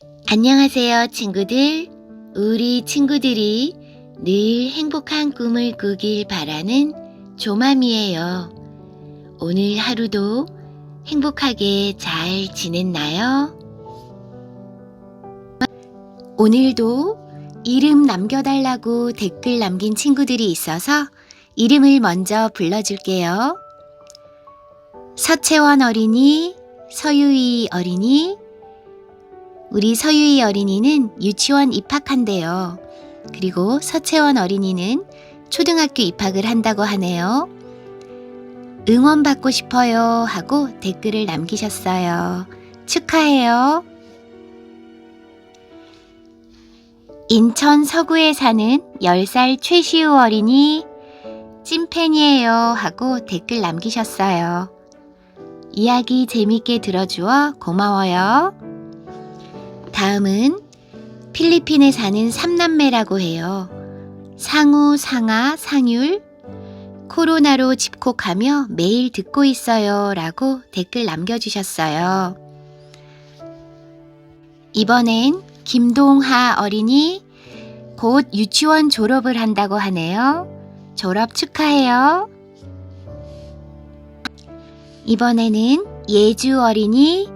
안녕하세요, 친구들. 우리 친구들이 늘 행복한 꿈을 꾸길 바라는 조맘이에요. 오늘 하루도 행복하게 잘 지냈나요? 오늘도 이름 남겨달라고 댓글 남긴 친구들이 있어서 이름을 먼저 불러줄게요. 서채원 어린이, 서유희 어린이. 우리 서유희 어린이는 유치원 입학한대요. 그리고 서채원 어린이는 초등학교 입학을 한다고 하네요. 응원받고 싶어요 하고 댓글을 남기셨어요. 축하해요. 인천 서구에 사는 10살 최시우 어린이 찐팬이에요 하고 댓글 남기셨어요. 이야기 재밌게 들어주어 고마워요. 다음은 필리핀에 사는 3남매라고 해요. 상우, 상아, 상율. 코로나로 집콕하며 매일 듣고 있어요 라고 댓글 남겨주셨어요. 이번엔 김동하 어린이 곧 유치원 졸업을 한다고 하네요. 졸업 축하해요. 이번에는 예주 어린이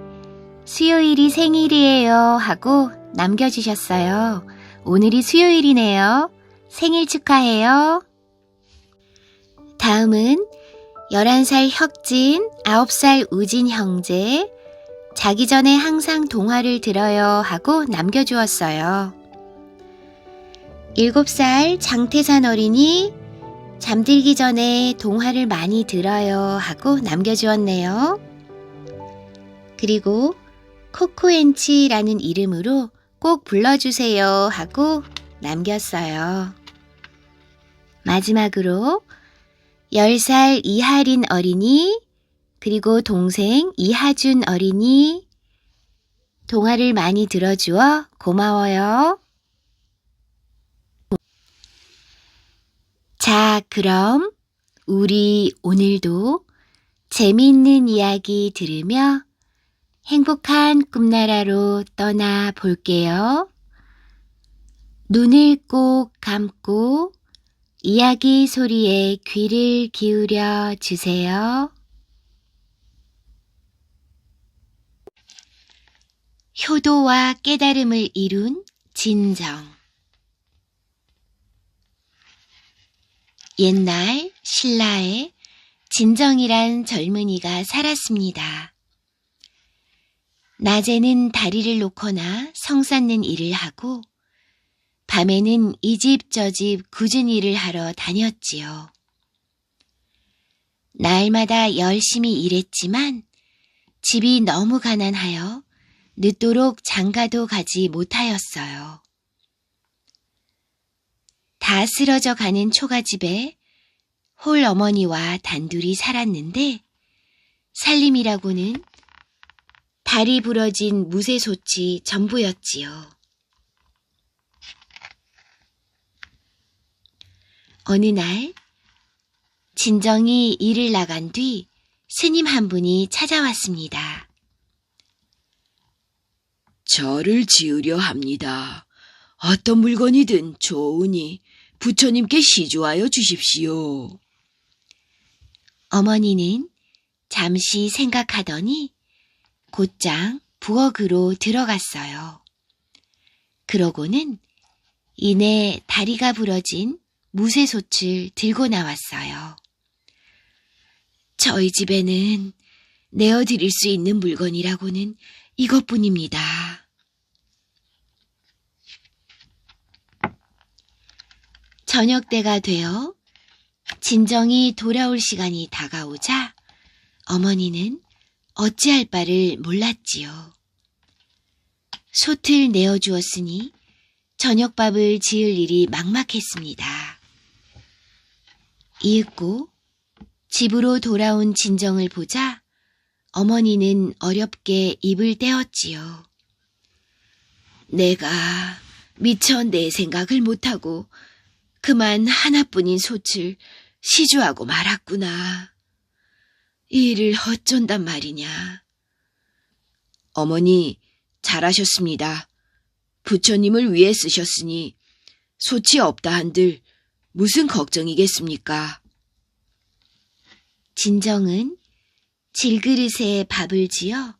수요일이 생일이에요 하고 남겨주셨어요. 오늘이 수요일이네요. 생일 축하해요. 다음은 11살 혁진, 9살 우진 형제. 자기 전에 항상 동화를 들어요 하고 남겨주었어요. 7살 장태산 어린이 잠들기 전에 동화를 많이 들어요 하고 남겨주었네요. 그리고 코코엔치라는 이름으로 꼭 불러주세요 하고 남겼어요. 마지막으로 10살 이하린 어린이 그리고 동생 이하준 어린이 동화를 많이 들어주어 고마워요. 자, 그럼 우리 오늘도 재미있는 이야기 들으며 행복한 꿈나라로 떠나 볼게요. 눈을 꼭 감고 이야기 소리에 귀를 기울여 주세요. 효도와 깨달음을 이룬 진정. 옛날 신라에 진정이란 젊은이가 살았습니다. 낮에는 다리를 놓거나 성 쌓는 일을 하고 밤에는 이 집 저 집 굳은 일을 하러 다녔지요. 날마다 열심히 일했지만 집이 너무 가난하여 늦도록 장가도 가지 못하였어요. 다 쓰러져 가는 초가집에 홀 어머니와 단둘이 살았는데 살림이라고는 다리 부러진 무쇠솥이 전부였지요. 어느 날 진정이 일을 나간 뒤 스님 한 분이 찾아왔습니다. 절을 지으려 합니다. 어떤 물건이든 좋으니 부처님께 시주하여 주십시오. 어머니는 잠시 생각하더니 곧장 부엌으로 들어갔어요. 그러고는 이내 다리가 부러진 무쇠솥을 들고 나왔어요. 저희 집에는 내어드릴 수 있는 물건이라고는 이것뿐입니다. 저녁 때가 되어 진정이 돌아올 시간이 다가오자 어머니는 어찌할 바를 몰랐지요. 솥을 내어주었으니 저녁밥을 지을 일이 막막했습니다. 이윽고 집으로 돌아온 진정을 보자 어머니는 어렵게 입을 떼었지요. 내가 미처 내 생각을 못하고 그만 하나뿐인 솥을 시주하고 말았구나. 이 일을 어쩐단 말이냐. 어머니, 잘하셨습니다. 부처님을 위해 쓰셨으니 소치 없다 한들 무슨 걱정이겠습니까? 진정은 질그릇에 밥을 지어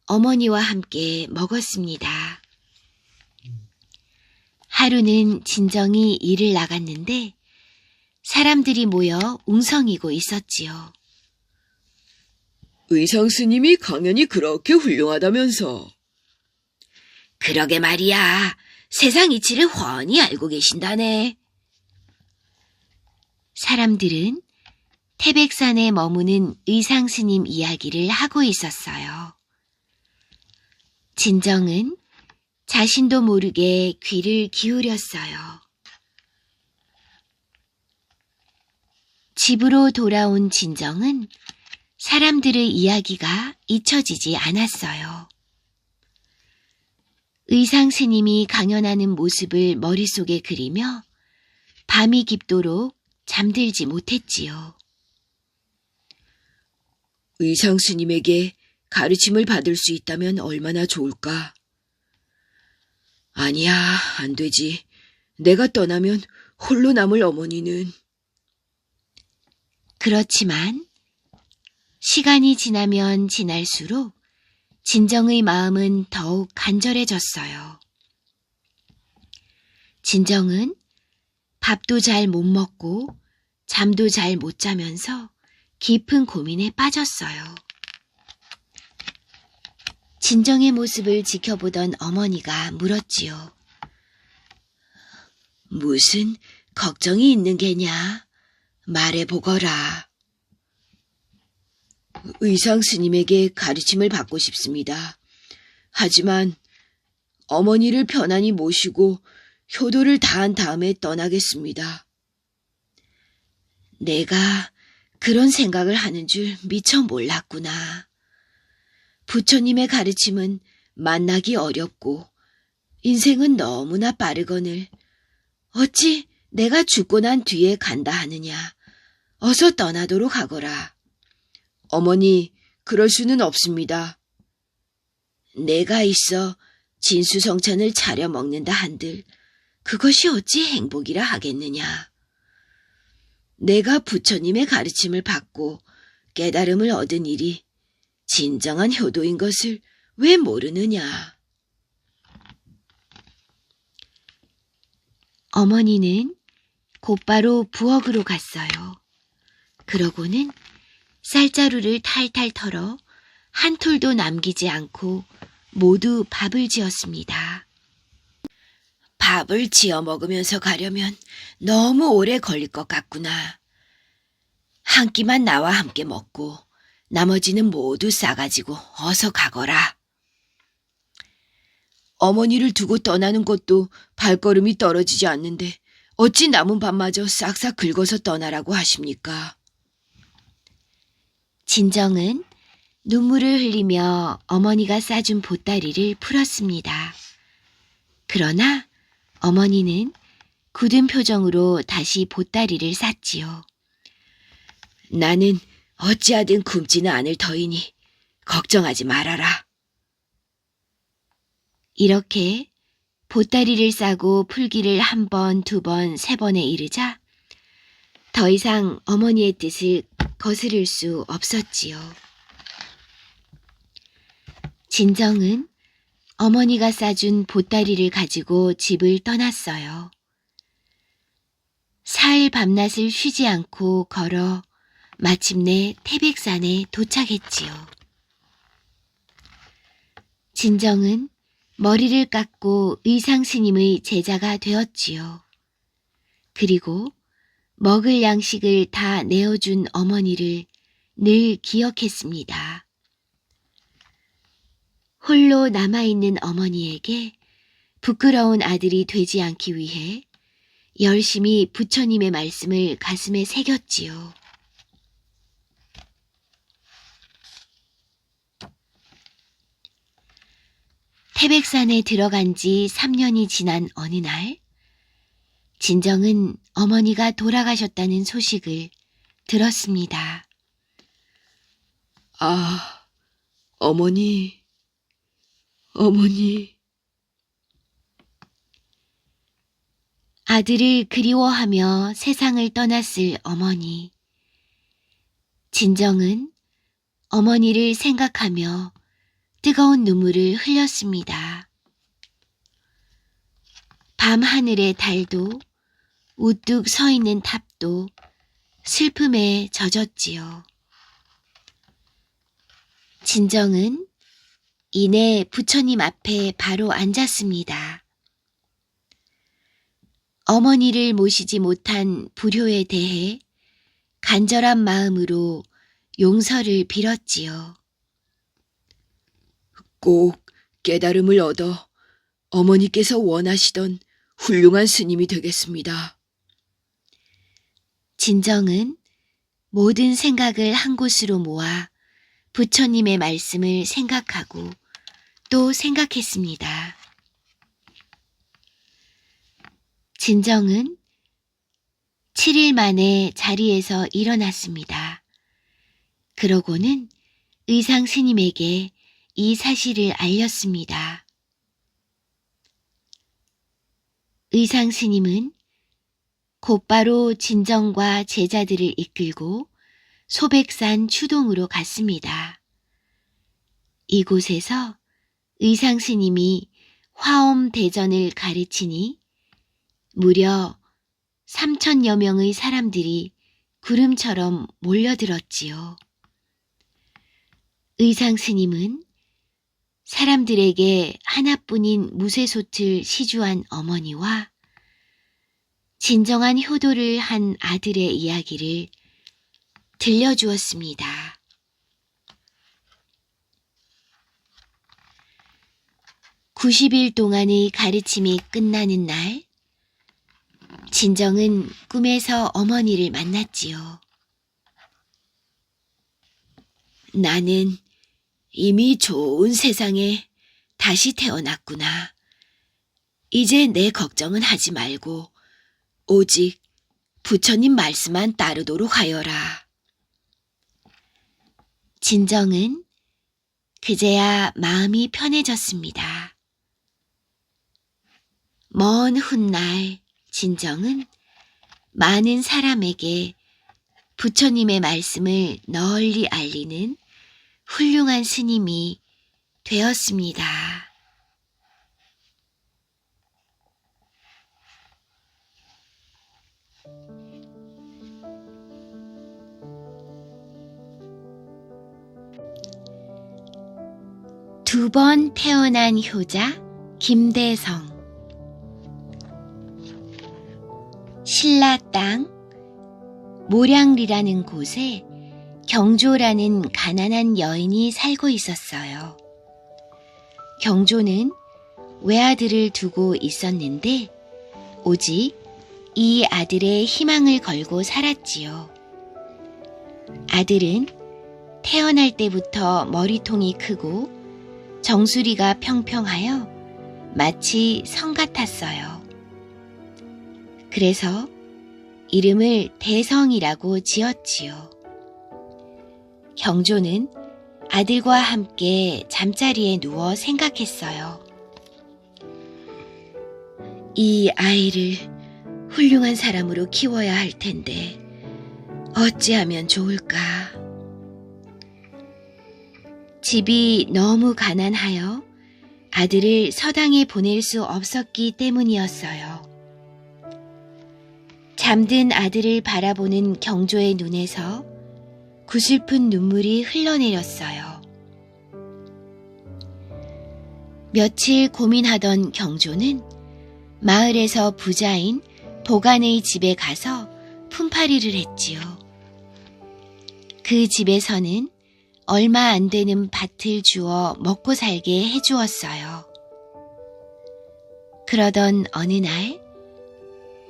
어머니와 함께 먹었습니다. 하루는 진정이 일을 나갔는데 사람들이 모여 웅성이고 있었지요. 의상 스님이 강연이 그렇게 훌륭하다면서. 그러게 말이야. 세상 이치를 훤히 알고 계신다네. 사람들은 태백산에 머무는 의상 스님 이야기를 하고 있었어요. 진정은 자신도 모르게 귀를 기울였어요. 집으로 돌아온 진정은 사람들의 이야기가 잊혀지지 않았어요. 의상 스님이 강연하는 모습을 머릿속에 그리며 밤이 깊도록 잠들지 못했지요. 의상 스님에게 가르침을 받을 수 있다면 얼마나 좋을까? 아니야, 안 되지. 내가 떠나면 홀로 남을 어머니는. 그렇지만 시간이 지나면 지날수록 진정의 마음은 더욱 간절해졌어요. 진정은 밥도 잘 못 먹고 잠도 잘 못 자면서 깊은 고민에 빠졌어요. 진정의 모습을 지켜보던 어머니가 물었지요. 무슨 걱정이 있는 게냐? 말해보거라. 의상 스님에게 가르침을 받고 싶습니다. 하지만 어머니를 편안히 모시고 효도를 다한 다음에 떠나겠습니다. 내가 그런 생각을 하는 줄 미처 몰랐구나. 부처님의 가르침은 만나기 어렵고 인생은 너무나 빠르거늘 어찌 내가 죽고 난 뒤에 간다 하느냐. 어서 떠나도록 하거라. 어머니, 그럴 수는 없습니다. 내가 있어 진수성찬을 차려 먹는다 한들 그것이 어찌 행복이라 하겠느냐. 내가 부처님의 가르침을 받고 깨달음을 얻은 일이 진정한 효도인 것을 왜 모르느냐. 어머니는 곧바로 부엌으로 갔어요. 그러고는 쌀자루를 탈탈 털어 한 톨도 남기지 않고 모두 밥을 지었습니다. 밥을 지어 먹으면서 가려면 너무 오래 걸릴 것 같구나. 한 끼만 나와 함께 먹고 나머지는 모두 싸가지고 어서 가거라. 어머니를 두고 떠나는 것도 발걸음이 떨어지지 않는데 어찌 남은 밥마저 싹싹 긁어서 떠나라고 하십니까? 진정은 눈물을 흘리며 어머니가 싸준 보따리를 풀었습니다. 그러나 어머니는 굳은 표정으로 다시 보따리를 쌌지요. 나는 어찌하든 굶지는 않을 터이니 걱정하지 말아라. 이렇게 보따리를 싸고 풀기를 한 번, 두 번, 세 번에 이르자 더 이상 어머니의 뜻을 거스를 수 없었지요. 진정은 어머니가 싸준 보따리를 가지고 집을 떠났어요. 사흘 밤낮을 쉬지 않고 걸어 마침내 태백산에 도착했지요. 진정은 머리를 깎고 의상 스님의 제자가 되었지요. 그리고 먹을 양식을 다 내어준 어머니를 늘 기억했습니다. 홀로 남아있는 어머니에게 부끄러운 아들이 되지 않기 위해 열심히 부처님의 말씀을 가슴에 새겼지요. 태백산에 들어간 지 3년이 지난 어느 날, 진정은 어머니가 돌아가셨다는 소식을 들었습니다. 아, 어머니. 아들을 그리워하며 세상을 떠났을 어머니. 진정은 어머니를 생각하며 뜨거운 눈물을 흘렸습니다. 밤 하늘의 달도 우뚝 서 있는 탑도 슬픔에 젖었지요. 진정은 이내 부처님 앞에 바로 앉았습니다. 어머니를 모시지 못한 불효에 대해 간절한 마음으로 용서를 빌었지요. 꼭 깨달음을 얻어 어머니께서 원하시던 훌륭한 스님이 되겠습니다. 진정은 모든 생각을 한 곳으로 모아 부처님의 말씀을 생각하고 또 생각했습니다. 진정은 7일 만에 자리에서 일어났습니다. 그러고는 의상 스님에게 이 사실을 알렸습니다. 의상 스님은 곧바로 진정과 제자들을 이끌고 소백산 추동으로 갔습니다. 이곳에서 의상 스님이 화엄 대전을 가르치니 무려 3,000여 명의 사람들이 구름처럼 몰려들었지요. 의상 스님은 사람들에게 하나뿐인 무쇠솥을 시주한 어머니와 진정한 효도를 한 아들의 이야기를 들려주었습니다. (90일) 동안의 가르침이 끝나는 날, 진정은 꿈에서 어머니를 만났지요. 나는 이미 좋은 세상에 다시 태어났구나. 이제 내 걱정은 하지 말고 오직 부처님 말씀만 따르도록 하여라. 진정은 그제야 마음이 편해졌습니다. 먼 훗날 진정은 많은 사람에게 부처님의 말씀을 널리 알리는 훌륭한 스님이 되었습니다. 두 번 태어난 효자 김대성. 신라 땅 모량리라는 곳에 경조라는 가난한 여인이 살고 있었어요. 경조는 외아들을 두고 있었는데 오직 이 아들의 희망을 걸고 살았지요. 아들은 태어날 때부터 머리통이 크고 정수리가 평평하여 마치 성 같았어요. 그래서 이름을 대성이라고 지었지요. 경조는 아들과 함께 잠자리에 누워 생각했어요. 이 아이를 훌륭한 사람으로 키워야 할 텐데 어찌하면 좋을까? 집이 너무 가난하여 아들을 서당에 보낼 수 없었기 때문이었어요. 잠든 아들을 바라보는 경조의 눈에서 구슬픈 눈물이 흘러내렸어요. 며칠 고민하던 경조는 마을에서 부자인 보간의 집에 가서 품팔이를 했지요. 그 집에서는 얼마 안 되는 밭을 주어 먹고 살게 해주었어요. 그러던 어느 날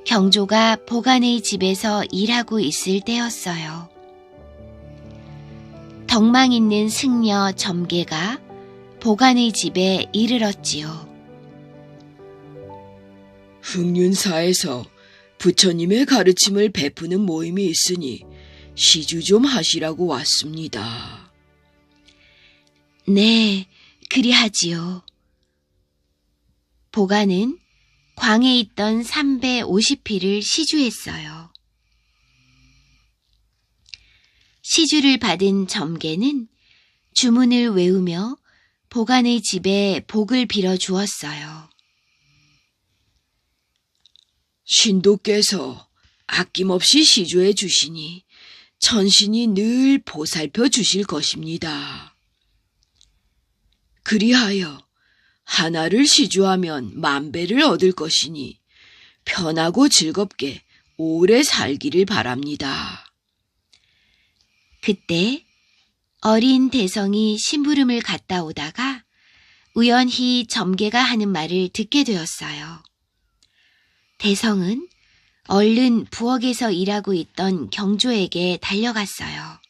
경조가 보간의 집에서 일하고 있을 때였어요. 덕망 있는 승려 점괘가 보간의 집에 이르렀지요. 흑륜사에서 부처님의 가르침을 베푸는 모임이 있으니 시주 좀 하시라고 왔습니다. 네, 그리하지요. 보간은 광에 있던 350피를 시주했어요. 시주를 받은 점괘는 주문을 외우며 보간의 집에 복을 빌어 주었어요. 신도께서 아낌없이 시주해 주시니 천신이 늘 보살펴 주실 것입니다. 그리하여 하나를 시주하면 만배를 얻을 것이니 편하고 즐겁게 오래 살기를 바랍니다. 그때 어린 대성이 심부름을 갔다 오다가 우연히 점괘가 하는 말을 듣게 되었어요. 대성은 얼른 부엌에서 일하고 있던 경조에게 달려갔어요.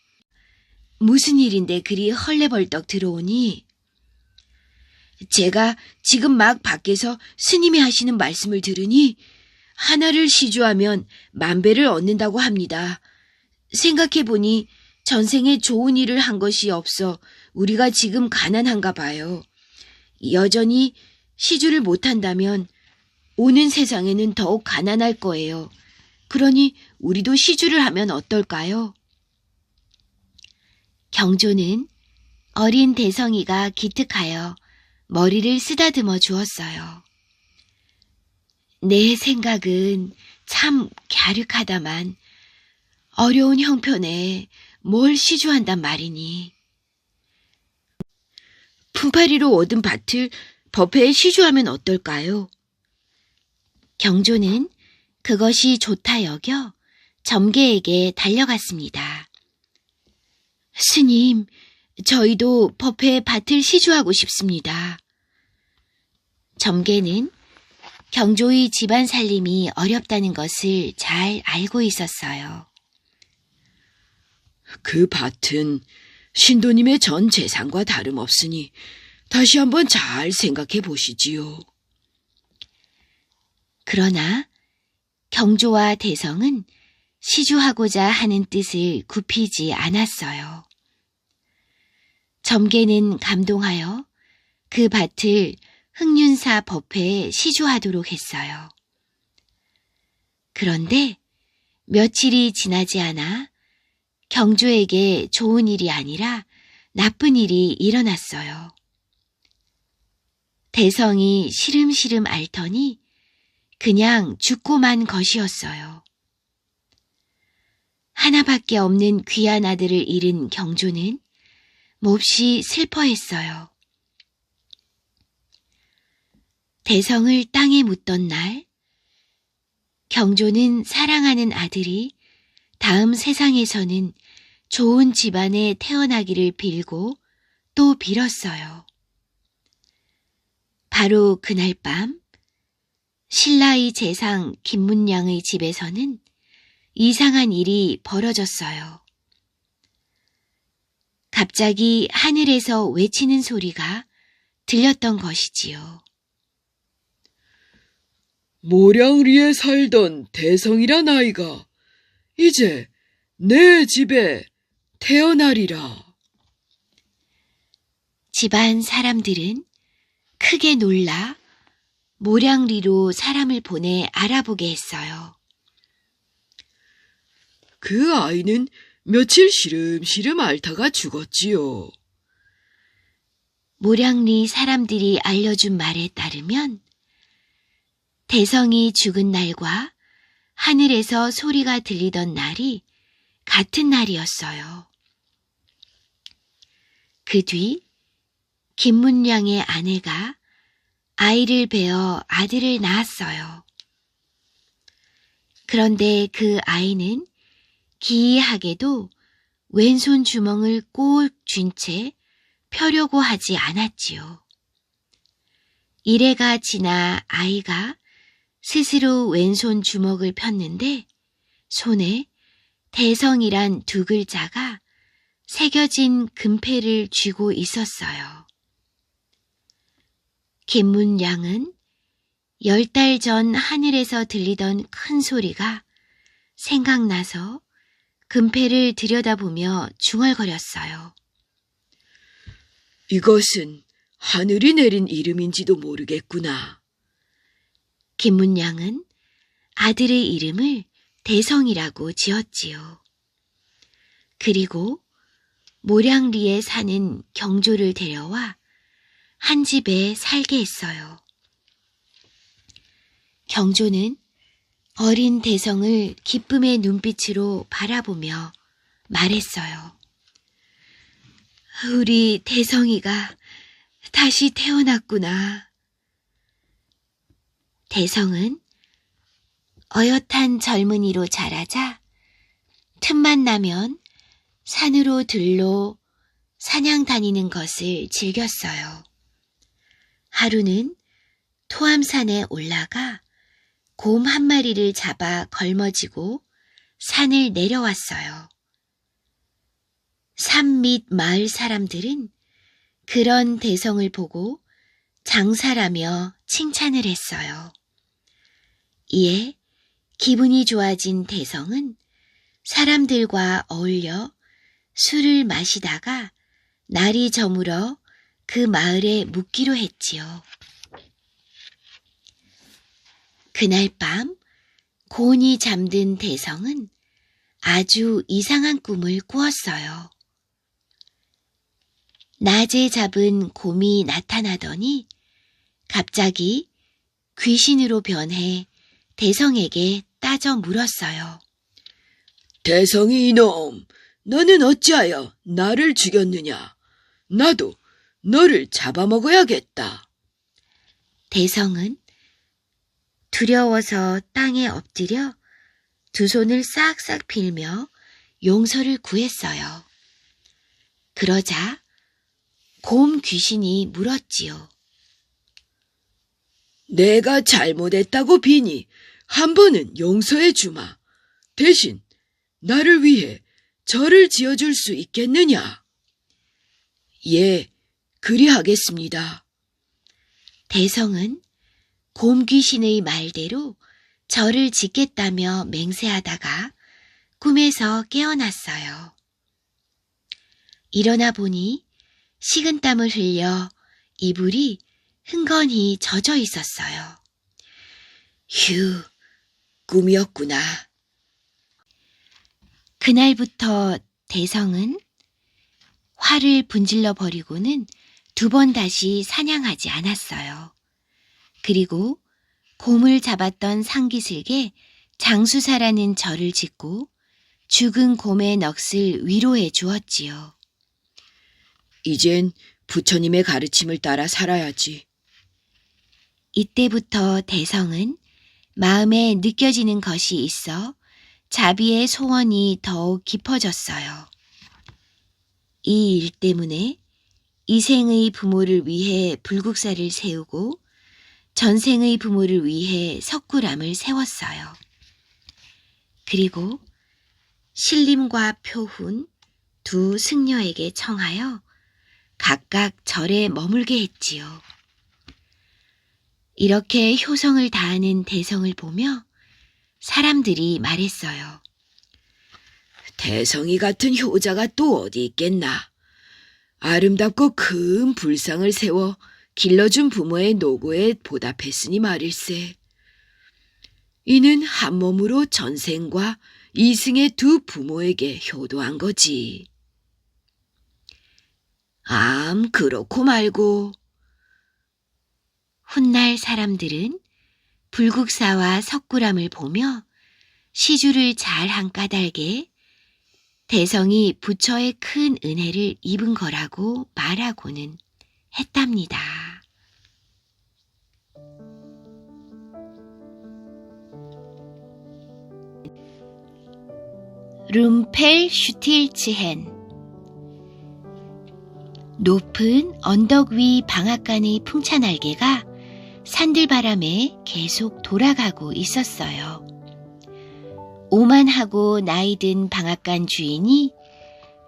무슨 일인데 그리 헐레벌떡 들어오니? 제가 지금 막 밖에서 스님이 하시는 말씀을 들으니 하나를 시주하면 만배를 얻는다고 합니다. 생각해보니 전생에 좋은 일을 한 것이 없어 우리가 지금 가난한가 봐요. 여전히 시주를 못한다면 오는 세상에는 더욱 가난할 거예요. 그러니 우리도 시주를 하면 어떨까요? 경조는 어린 대성이가 기특하여 머리를 쓰다듬어 주었어요. 내 생각은 참 갸륵하다만 어려운 형편에 뭘 시주한단 말이니. 품팔이로 얻은 밭을 법회에 시주하면 어떨까요? 경조는 그것이 좋다 여겨 점괘에게 달려갔습니다. 스님, 저희도 법회에 밭을 시주하고 싶습니다. 점괘는 경조의 집안 살림이 어렵다는 것을 잘 알고 있었어요. 그 밭은 신도님의 전 재산과 다름없으니 다시 한번 잘 생각해 보시지요. 그러나 경조와 대성은 시주하고자 하는 뜻을 굽히지 않았어요. 점괘는 감동하여 그 밭을 흑륜사 법회에 시주하도록 했어요. 그런데 며칠이 지나지 않아 경조에게 좋은 일이 아니라 나쁜 일이 일어났어요. 대성이 시름시름 앓더니 그냥 죽고만 것이었어요. 하나밖에 없는 귀한 아들을 잃은 경조는 몹시 슬퍼했어요. 대성을 땅에 묻던 날, 경조는 사랑하는 아들이 다음 세상에서는 좋은 집안에 태어나기를 빌고 또 빌었어요. 바로 그날 밤, 신라의 재상 김문량의 집에서는 이상한 일이 벌어졌어요. 갑자기 하늘에서 외치는 소리가 들렸던 것이지요. 모량리에 살던 대성이란 아이가 이제 내 집에 태어나리라. 집안 사람들은 크게 놀라 모량리로 사람을 보내 알아보게 했어요. 그 아이는 며칠 시름시름 앓다가 죽었지요. 모량리 사람들이 알려준 말에 따르면 대성이 죽은 날과 하늘에서 소리가 들리던 날이 같은 날이었어요. 그 뒤 김문량의 아내가 아이를 베어 아들을 낳았어요. 그런데 그 아이는 기이하게도 왼손 주먹을 꼭 쥔 채 펴려고 하지 않았지요. 이래가 지나 아이가 스스로 왼손 주먹을 폈는데 손에 대성이란 두 글자가 새겨진 금패를 쥐고 있었어요. 김문량은 10달 전 하늘에서 들리던 큰 소리가 생각나서 금패를 들여다보며 중얼거렸어요. 이것은 하늘이 내린 이름인지도 모르겠구나. 김문양은 아들의 이름을 대성이라고 지었지요. 그리고 모량리에 사는 경조를 데려와 한 집에 살게 했어요. 경조는 어린 대성을 기쁨의 눈빛으로 바라보며 말했어요. 우리 대성이가 다시 태어났구나. 대성은 어엿한 젊은이로 자라자 틈만 나면 산으로 들로 사냥 다니는 것을 즐겼어요. 하루는 토암산에 올라가 곰 한 마리를 잡아 걸머지고 산을 내려왔어요. 산 밑 마을 사람들은 그런 대성을 보고 장사라며 칭찬을 했어요. 이에 기분이 좋아진 대성은 사람들과 어울려 술을 마시다가 날이 저물어 그 마을에 묵기로 했지요. 그날 밤 곤히 잠든 대성은 아주 이상한 꿈을 꾸었어요. 낮에 잡은 곰이 나타나더니 갑자기 귀신으로 변해 대성에게 따져 물었어요. 대성이 이놈, 너는 어찌하여 나를 죽였느냐? 나도 너를 잡아먹어야겠다. 대성은 두려워서 땅에 엎드려 두 손을 싹싹 빌며 용서를 구했어요. 그러자 곰 귀신이 물었지요. 내가 잘못했다고 비니 한 번은 용서해 주마. 대신 나를 위해 절을 지어줄 수 있겠느냐? 예, 그리하겠습니다. 대성은 곰 귀신의 말대로 절을 짓겠다며 맹세하다가 꿈에서 깨어났어요. 일어나 보니 식은땀을 흘려 이불이 흥건히 젖어 있었어요. 휴, 꿈이었구나. 그날부터 대성은 화를 분질러 버리고는 두 번 다시 사냥하지 않았어요. 그리고 곰을 잡았던 상기슬게 장수사라는 절을 짓고 죽은 곰의 넋을 위로해 주었지요. 이젠 부처님의 가르침을 따라 살아야지. 이때부터 대성은 마음에 느껴지는 것이 있어 자비의 소원이 더욱 깊어졌어요. 이 일 때문에 이생의 부모를 위해 불국사를 세우고 전생의 부모를 위해 석굴암을 세웠어요. 그리고 신림과 표훈 두 승려에게 청하여 각각 절에 머물게 했지요. 이렇게 효성을 다하는 대성을 보며 사람들이 말했어요. 대성이 같은 효자가 또 어디 있겠나. 아름답고 큰 불상을 세워 길러준 부모의 노고에 보답했으니 말일세. 이는 한 몸으로 전생과 이승의 두 부모에게 효도한 거지. 그렇고 말고. 훗날 사람들은 불국사와 석굴암을 보며 시주를 잘한 까닭에 대성이 부처의 큰 은혜를 입은 거라고 말하고는 했답니다. 룸펠슈틸츠헨 높은 언덕 위 방앗간의 풍차날개가 산들바람에 계속 돌아가고 있었어요. 오만하고 나이든 방앗간 주인이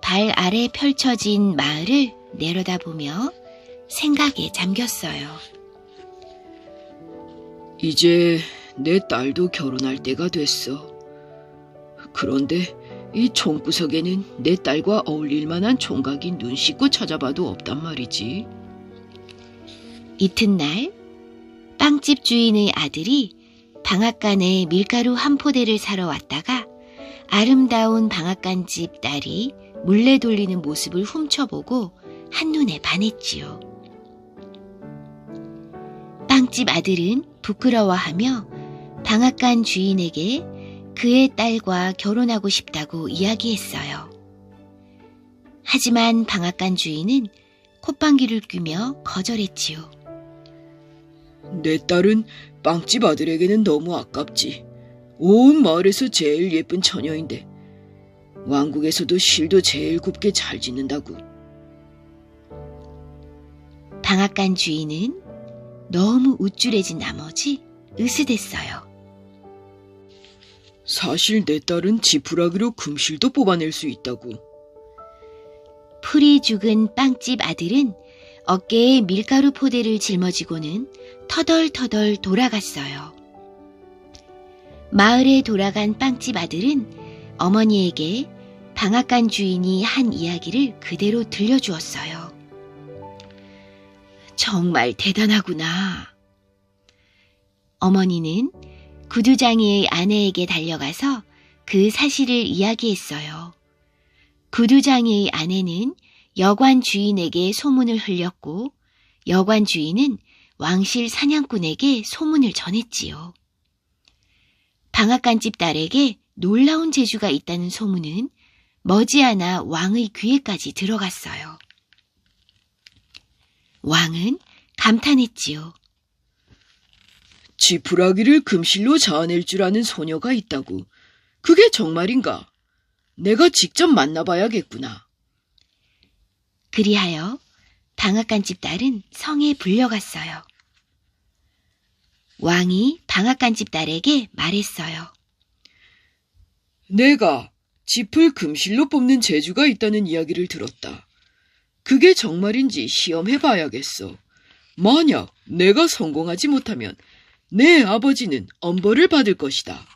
발 아래 펼쳐진 마을을 내려다보며 생각에 잠겼어요. 이제 내 딸도 결혼할 때가 됐어. 그런데 이 총구석에는 내 딸과 어울릴 만한 총각이 눈 씻고 찾아봐도 없단 말이지. 이튿날 빵집 주인의 아들이 방앗간에 밀가루 한 포대를 사러 왔다가 아름다운 방앗간집 딸이 물레 돌리는 모습을 훔쳐보고 한눈에 반했지요. 빵집 아들은 부끄러워하며 방앗간 주인에게 그의 딸과 결혼하고 싶다고 이야기했어요. 하지만 방앗간 주인은 콧방귀를 뀌며 거절했지요. 내 딸은 빵집 아들에게는 너무 아깝지. 온 마을에서 제일 예쁜 처녀인데 왕국에서도 실도 제일 곱게 잘 짓는다고. 방앗간 주인은 너무 우쭐해진 나머지 으스댔어요. 사실 내 딸은 지푸라기로 금실도 뽑아낼 수 있다고. 풀이 죽은 빵집 아들은 어깨에 밀가루 포대를 짊어지고는 터덜터덜 돌아갔어요. 마을에 돌아간 빵집 아들은 어머니에게 방앗간 주인이 한 이야기를 그대로 들려주었어요. 정말 대단하구나. 어머니는 구두장이의 아내에게 달려가서 그 사실을 이야기했어요. 구두장이의 아내는 여관 주인에게 소문을 흘렸고 여관 주인은 왕실 사냥꾼에게 소문을 전했지요. 방앗간집 딸에게 놀라운 재주가 있다는 소문은 머지않아 왕의 귀에까지 들어갔어요. 왕은 감탄했지요. 지푸라기를 금실로 자아낼 줄 아는 소녀가 있다고. 그게 정말인가? 내가 직접 만나봐야겠구나. 그리하여 방앗간집 딸은 성에 불려갔어요. 왕이 방앗간집 딸에게 말했어요. 내가 짚을 금실로 뽑는 재주가 있다는 이야기를 들었다. 그게 정말인지 시험해봐야겠어. 만약 내가 성공하지 못하면 내 아버지는 엄벌을 받을 것이다.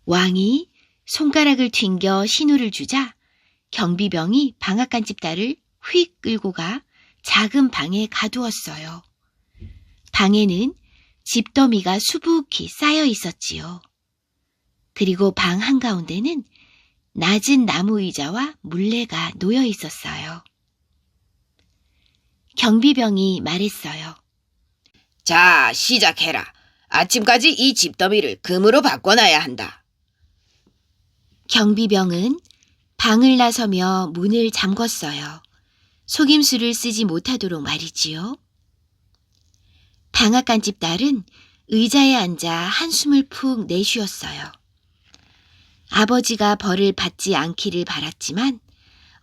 왕이 손가락을 튕겨 신호를 주자 경비병이 방앗간집 딸을 휙 끌고 가 작은 방에 가두었어요. 방에는 집더미가 수북히 쌓여 있었지요. 그리고 방 한가운데는 낮은 나무 의자와 물레가 놓여 있었어요. 경비병이 말했어요. 자, 시작해라. 아침까지 이 집더미를 금으로 바꿔놔야 한다. 경비병은 방을 나서며 문을 잠궜어요. 속임수를 쓰지 못하도록 말이지요. 방앗간집 딸은 의자에 앉아 한숨을 푹 내쉬었어요. 아버지가 벌을 받지 않기를 바랐지만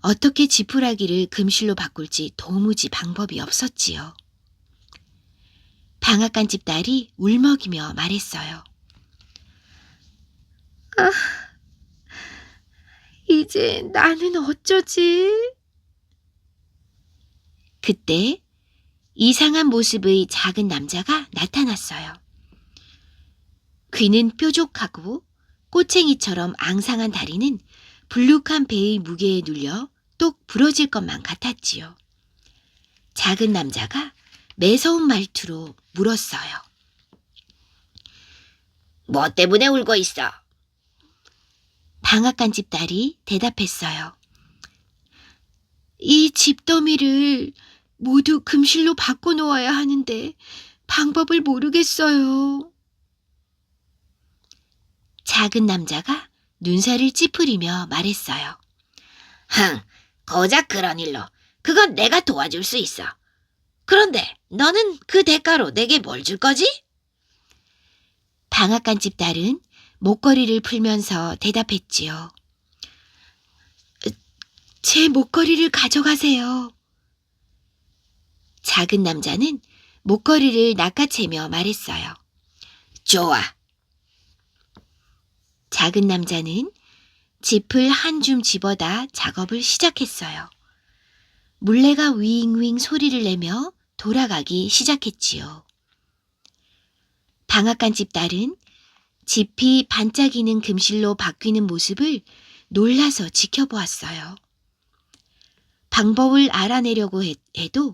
어떻게 지푸라기를 금실로 바꿀지 도무지 방법이 없었지요. 방앗간집 딸이 울먹이며 말했어요. 이제 나는 어쩌지? 그때 이상한 모습의 작은 남자가 나타났어요. 귀는 뾰족하고 꼬챙이처럼 앙상한 다리는 불룩한 배의 무게에 눌려 똑 부러질 것만 같았지요. 작은 남자가 매서운 말투로 물었어요. 뭐 때문에 울고 있어? 방앗간집 딸이 대답했어요. 이 집더미를 모두 금실로 바꿔놓아야 하는데 방법을 모르겠어요. 작은 남자가 눈살을 찌푸리며 말했어요. 고작 그런 일로. 그건 내가 도와줄 수 있어. 그런데 너는 그 대가로 내게 뭘 줄 거지? 방앗간집 딸은 목걸이를 풀면서 대답했지요. 제 목걸이를 가져가세요. 작은 남자는 목걸이를 낚아채며 말했어요. 좋아. 작은 남자는 짚을 한 줌 집어다 작업을 시작했어요. 물레가 윙윙 소리를 내며 돌아가기 시작했지요. 방앗간집 딸은 짚이 반짝이는 금실로 바뀌는 모습을 놀라서 지켜보았어요. 방법을 알아내려고 해도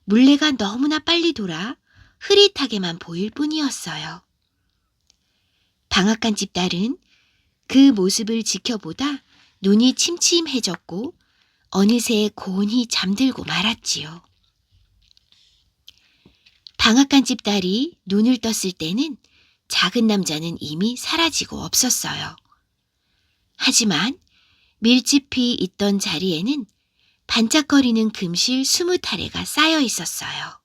물레가 너무나 빨리 돌아 흐릿하게만 보일 뿐이었어요. 방앗간집 딸은 그 모습을 지켜보다 눈이 침침해졌고 어느새 고온히 잠들고 말았지요. 방앗간집 딸이 눈을 떴을 때는 작은 남자는 이미 사라지고 없었어요. 하지만 밀짚이 있던 자리에는 반짝거리는 금실 20타래가 쌓여 있었어요.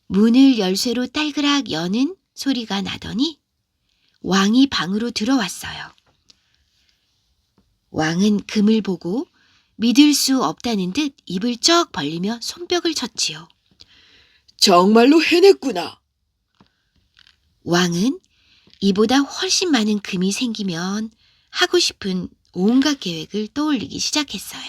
문을 열쇠로 딸그락 여는 소리가 나더니 왕이 방으로 들어왔어요. 왕은 금을 보고 믿을 수 없다는 듯 입을 쩍 벌리며 손뼉을 쳤지요. 정말로 해냈구나. 왕은 이보다 훨씬 많은 금이 생기면 하고 싶은 온갖 계획을 떠올리기 시작했어요.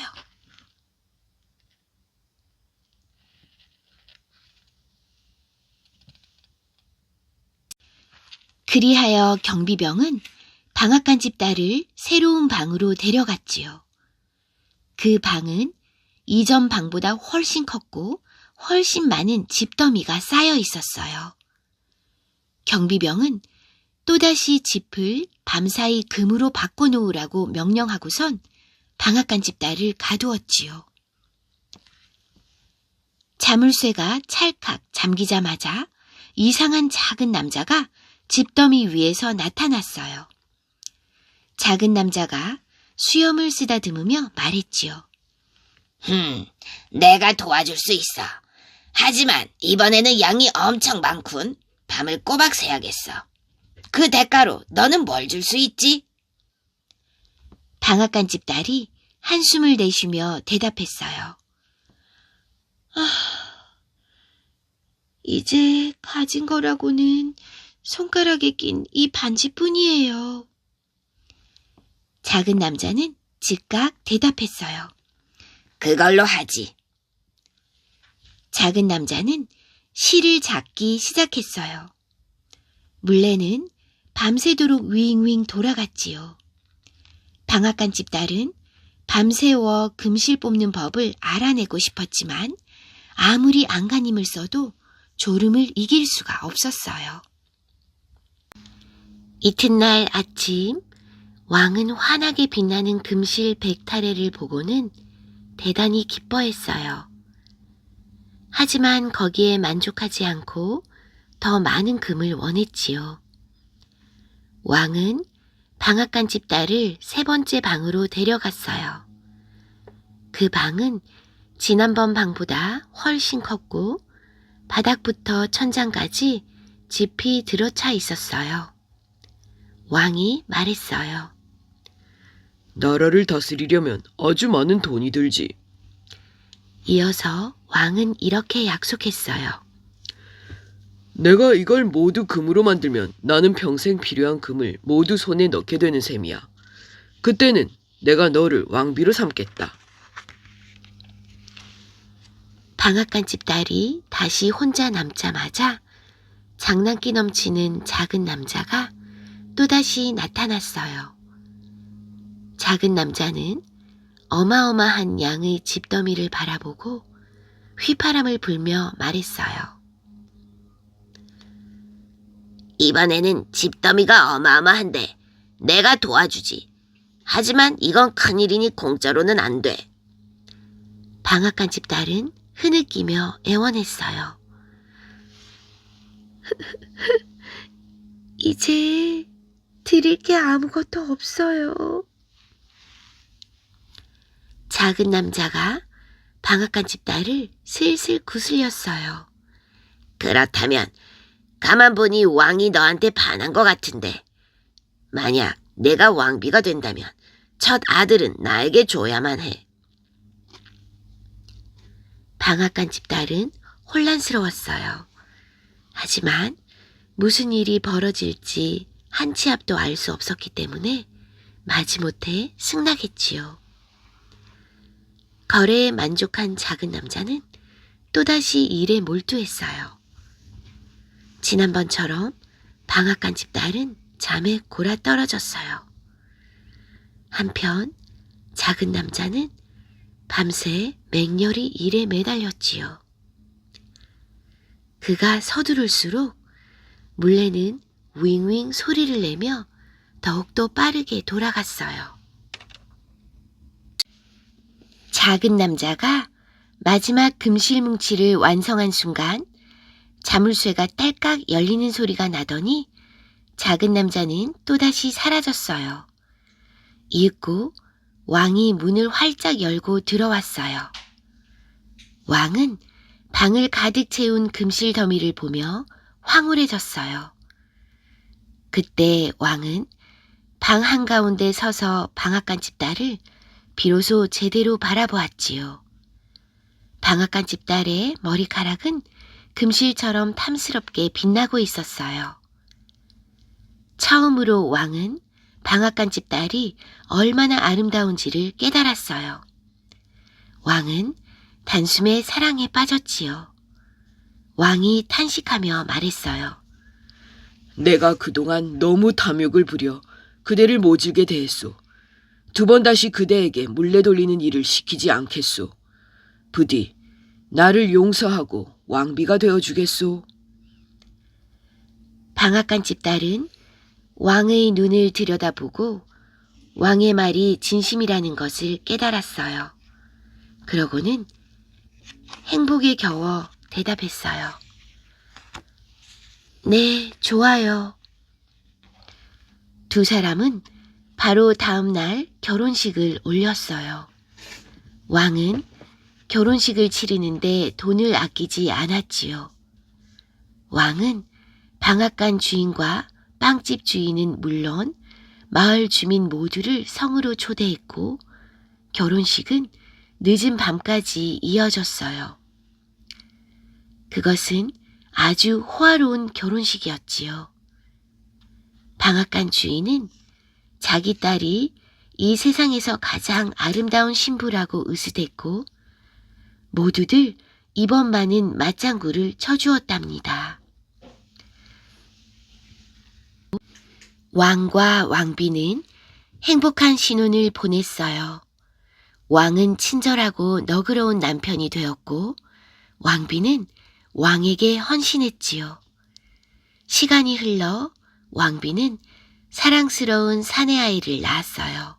그리하여 경비병은 방앗간집 딸을 새로운 방으로 데려갔지요. 그 방은 이전 방보다 훨씬 컸고 훨씬 많은 집더미가 쌓여 있었어요. 경비병은 또다시 집을 밤사이 금으로 바꿔놓으라고 명령하고선 방앗간집 딸을 가두었지요. 자물쇠가 찰칵 잠기자마자 이상한 작은 남자가 집더미 위에서 나타났어요. 작은 남자가 수염을 쓰다듬으며 말했지요. 내가 도와줄 수 있어. 하지만 이번에는 양이 엄청 많군. 밤을 꼬박 새야겠어. 그 대가로 너는 뭘 줄 수 있지? 방앗간집 딸이 한숨을 내쉬며 대답했어요. 이제 가진 거라고는 손가락에 낀 이 반지뿐이에요. 작은 남자는 즉각 대답했어요. 그걸로 하지. 작은 남자는 실을 잡기 시작했어요. 물레는 밤새도록 윙윙 돌아갔지요. 방앗간집 딸은 밤새워 금실 뽑는 법을 알아내고 싶었지만 아무리 안간힘을 써도 졸음을 이길 수가 없었어요. 이튿날 아침 왕은 환하게 빛나는 금실 100타래를 보고는 대단히 기뻐했어요. 하지만 거기에 만족하지 않고 더 많은 금을 원했지요. 왕은 방앗간집 딸을 3번째 방으로 데려갔어요. 그 방은 지난번 방보다 훨씬 컸고 바닥부터 천장까지 짚이 들어차 있었어요. 왕이 말했어요. 나라를 다스리려면 아주 많은 돈이 들지. 이어서 왕은 이렇게 약속했어요. 내가 이걸 모두 금으로 만들면 나는 평생 필요한 금을 모두 손에 넣게 되는 셈이야. 그때는 내가 너를 왕비로 삼겠다. 방앗간집 딸이 다시 혼자 남자마자 장난기 넘치는 작은 남자가 또다시 나타났어요. 작은 남자는 어마어마한 양의 집더미를 바라보고 휘파람을 불며 말했어요. 이번에는 집더미가 어마어마한데 내가 도와주지. 하지만 이건 큰일이니 공짜로는 안 돼. 방앗간집 딸은 흐느끼며 애원했어요. 이제 드릴 게 아무것도 없어요. 작은 남자가 방앗간집 딸을 슬슬 구슬렸어요. 그렇다면 가만 보니 왕이 너한테 반한 것 같은데 만약 내가 왕비가 된다면 첫 아들은 나에게 줘야만 해. 방앗간집 딸은 혼란스러웠어요. 하지만 무슨 일이 벌어질지 한 치 앞도 알 수 없었기 때문에 마지못해 승낙했지요. 거래에 만족한 작은 남자는 또다시 일에 몰두했어요. 지난번처럼 방앗간집 딸은 잠에 골아떨어졌어요. 한편 작은 남자는 밤새 맹렬히 일에 매달렸지요. 그가 서두를수록 물레는 윙윙 소리를 내며 더욱더 빠르게 돌아갔어요. 작은 남자가 마지막 금실뭉치를 완성한 순간 자물쇠가 딸깍 열리는 소리가 나더니 작은 남자는 또다시 사라졌어요. 이윽고 왕이 문을 활짝 열고 들어왔어요. 왕은 방을 가득 채운 금실 더미를 보며 황홀해졌어요. 그때 왕은 방 한가운데 서서 방앗간집 딸을 비로소 제대로 바라보았지요. 방앗간집 딸의 머리카락은 금실처럼 탐스럽게 빛나고 있었어요. 처음으로 왕은 방앗간집 딸이 얼마나 아름다운지를 깨달았어요. 왕은 단숨에 사랑에 빠졌지요. 왕이 탄식하며 말했어요. 내가 그동안 너무 탐욕을 부려 그대를 모질게 대했소. 두 번 다시 그대에게 물레 돌리는 일을 시키지 않겠소. 부디 나를 용서하고 왕비가 되어주겠소. 방앗간집 딸은 왕의 눈을 들여다보고 왕의 말이 진심이라는 것을 깨달았어요. 그러고는 행복에 겨워 대답했어요. 네, 좋아요. 두 사람은 바로 다음 날 결혼식을 올렸어요. 왕은 결혼식을 치르는데 돈을 아끼지 않았지요. 왕은 방앗간 주인과 빵집 주인은 물론 마을 주민 모두를 성으로 초대했고 결혼식은 늦은 밤까지 이어졌어요. 그것은 아주 호화로운 결혼식이었지요. 방앗간 주인은 자기 딸이 이 세상에서 가장 아름다운 신부라고 으스댔고 모두들 이번만은 맞장구를 쳐주었답니다. 왕과 왕비는 행복한 신혼을 보냈어요. 왕은 친절하고 너그러운 남편이 되었고 왕비는 왕에게 헌신했지요. 시간이 흘러 왕비는 사랑스러운 사내아이를 낳았어요.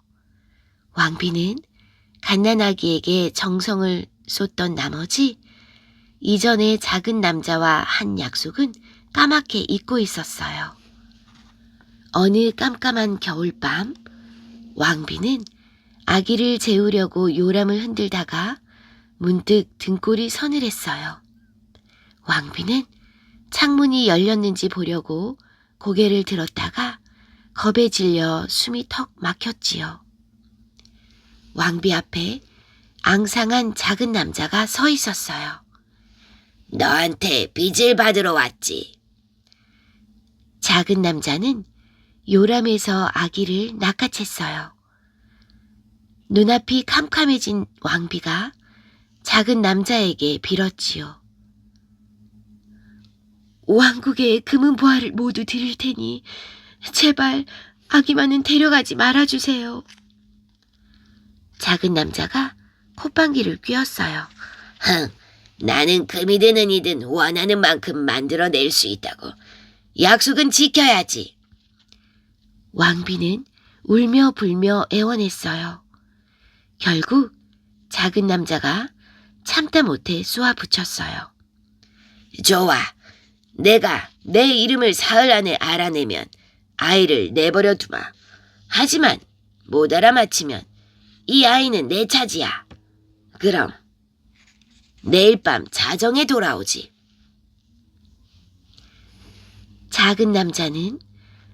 왕비는 갓난아기에게 정성을 쏟던 나머지 이전에 작은 남자와 한 약속은 까맣게 잊고 있었어요. 어느 깜깜한 겨울밤 왕비는 아기를 재우려고 요람을 흔들다가 문득 등골이 서늘했어요. 왕비는 창문이 열렸는지 보려고 고개를 들었다가 겁에 질려 숨이 턱 막혔지요. 왕비 앞에 앙상한 작은 남자가 서 있었어요. 너한테 빚을 받으러 왔지. 작은 남자는 요람에서 아기를 낚아챘어요. 눈앞이 캄캄해진 왕비가 작은 남자에게 빌었지요. 왕국의 금은 보화를 모두 드릴 테니 제발 아기만은 데려가지 말아주세요. 작은 남자가 콧방귀를 뀌었어요. 나는 금이 드는 이든 원하는 만큼 만들어낼 수 있다고. 약속은 지켜야지. 왕비는 울며 불며 애원했어요. 결국 작은 남자가 참다 못해 쏘아붙였어요. 좋아. 내가 내 이름을 사흘 안에 알아내면 아이를 내버려 두마. 하지만 못 알아맞히면 이 아이는 내 차지야. 그럼 내일 밤 자정에 돌아오지. 작은 남자는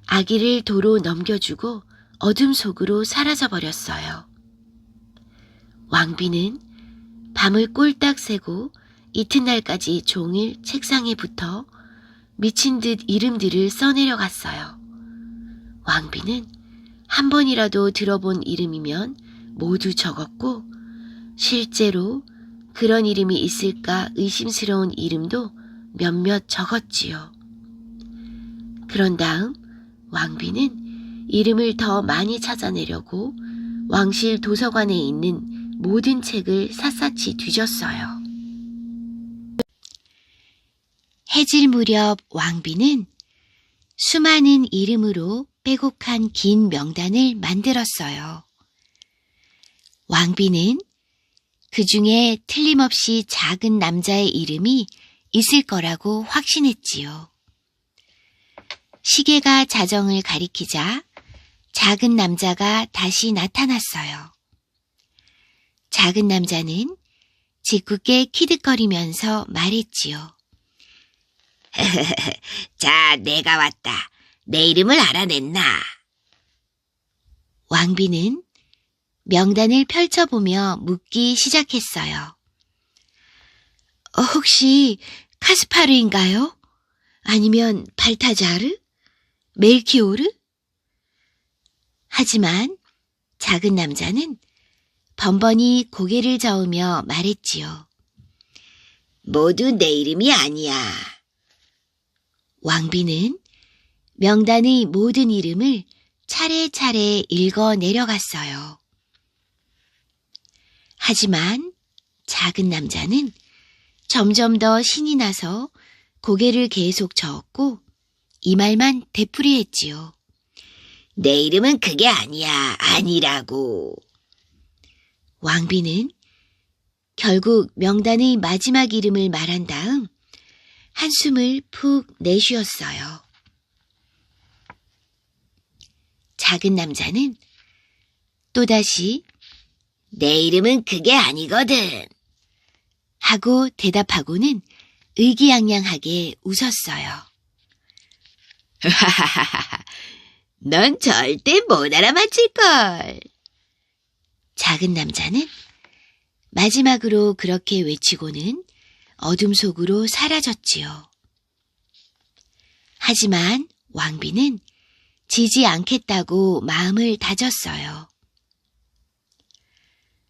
아기를 도로 넘겨주고 어둠 속으로 사라져버렸어요. 왕비는 밤을 꼴딱 새고 이튿날까지 종일 책상에 붙어 미친 듯 이름들을 써내려갔어요. 왕비는 한 번이라도 들어본 이름이면 모두 적었고 실제로 그런 이름이 있을까 의심스러운 이름도 몇몇 적었지요. 그런 다음 왕비는 이름을 더 많이 찾아내려고 왕실 도서관에 있는 모든 책을 샅샅이 뒤졌어요. 해질 무렵 왕비는 수많은 이름으로 빼곡한 긴 명단을 만들었어요. 왕비는 그 중에 틀림없이 작은 남자의 이름이 있을 거라고 확신했지요. 시계가 자정을 가리키자 작은 남자가 다시 나타났어요. 작은 남자는 짓궂게 키득거리면서 말했지요. 자, 내가 왔다. 내 이름을 알아냈나? 왕비는 명단을 펼쳐보며 묻기 시작했어요. 혹시 카스파르인가요? 아니면 발타자르? 멜키오르? 하지만 작은 남자는 번번이 고개를 저으며 말했지요. 모두 내 이름이 아니야. 왕비는 명단의 모든 이름을 차례차례 읽어 내려갔어요. 하지만 작은 남자는 점점 더 신이 나서 고개를 계속 저었고 이 말만 되풀이했지요. 내 이름은 그게 아니야. 아니라고. 왕비는 결국 명단의 마지막 이름을 말한 다음 한숨을 푹 내쉬었어요. 작은 남자는 또다시 내 이름은 그게 아니거든. 하고 대답하고는 의기양양하게 웃었어요. 넌 절대 못 알아맞힐걸. 작은 남자는 마지막으로 그렇게 외치고는 어둠 속으로 사라졌지요. 하지만 왕비는 지지 않겠다고 마음을 다졌어요.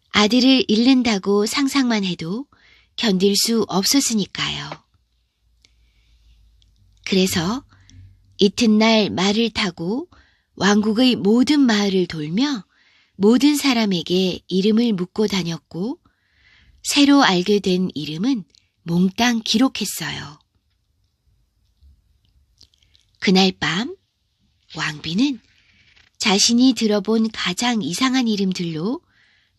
아들을 잃는다고 상상만 해도 견딜 수 없었으니까요. 그래서 이튿날 말을 타고 왕국의 모든 마을을 돌며 모든 사람에게 이름을 묻고 다녔고 새로 알게 된 이름은 몽땅 기록했어요. 그날 밤 왕비는 자신이 들어본 가장 이상한 이름들로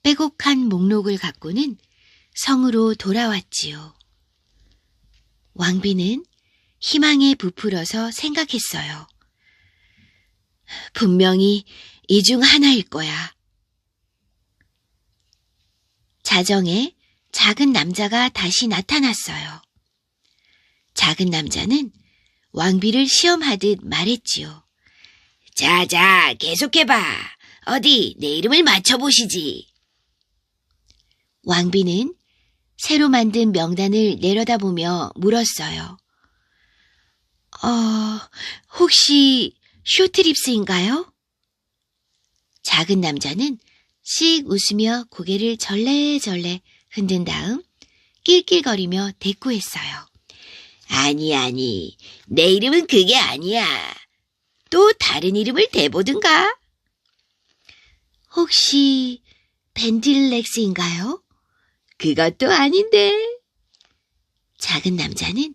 빼곡한 목록을 갖고는 성으로 돌아왔지요. 왕비는 희망에 부풀어서 생각했어요. 분명히 이 중 하나일 거야. 자정에 작은 남자가 다시 나타났어요. 작은 남자는 왕비를 시험하듯 말했지요. 자, 계속해봐. 어디 내 이름을 맞춰보시지. 왕비는 새로 만든 명단을 내려다보며 물었어요. 혹시 쇼트립스인가요? 작은 남자는 씩 웃으며 고개를 절레절레 흔든 다음 낄낄거리며 대꾸했어요. 아니, 내 이름은 그게 아니야. 또 다른 이름을 대보든가. 혹시 벤딜렉스인가요? 그것도 아닌데. 작은 남자는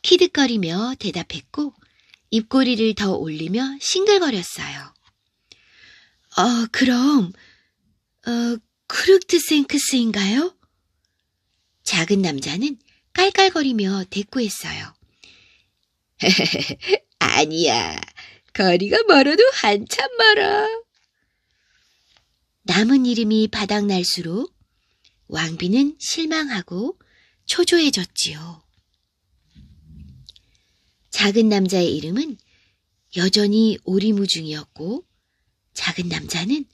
키득거리며 대답했고 입꼬리를 더 올리며 싱글거렸어요. 그럼 크루트생크스인가요? 작은 남자는 깔깔거리며 대꾸했어요. 아니야. 거리가 멀어도 한참 멀어. 남은 이름이 바닥날수록 왕비는 실망하고 초조해졌지요. 작은 남자의 이름은 여전히 오리무중이었고 작은 남자는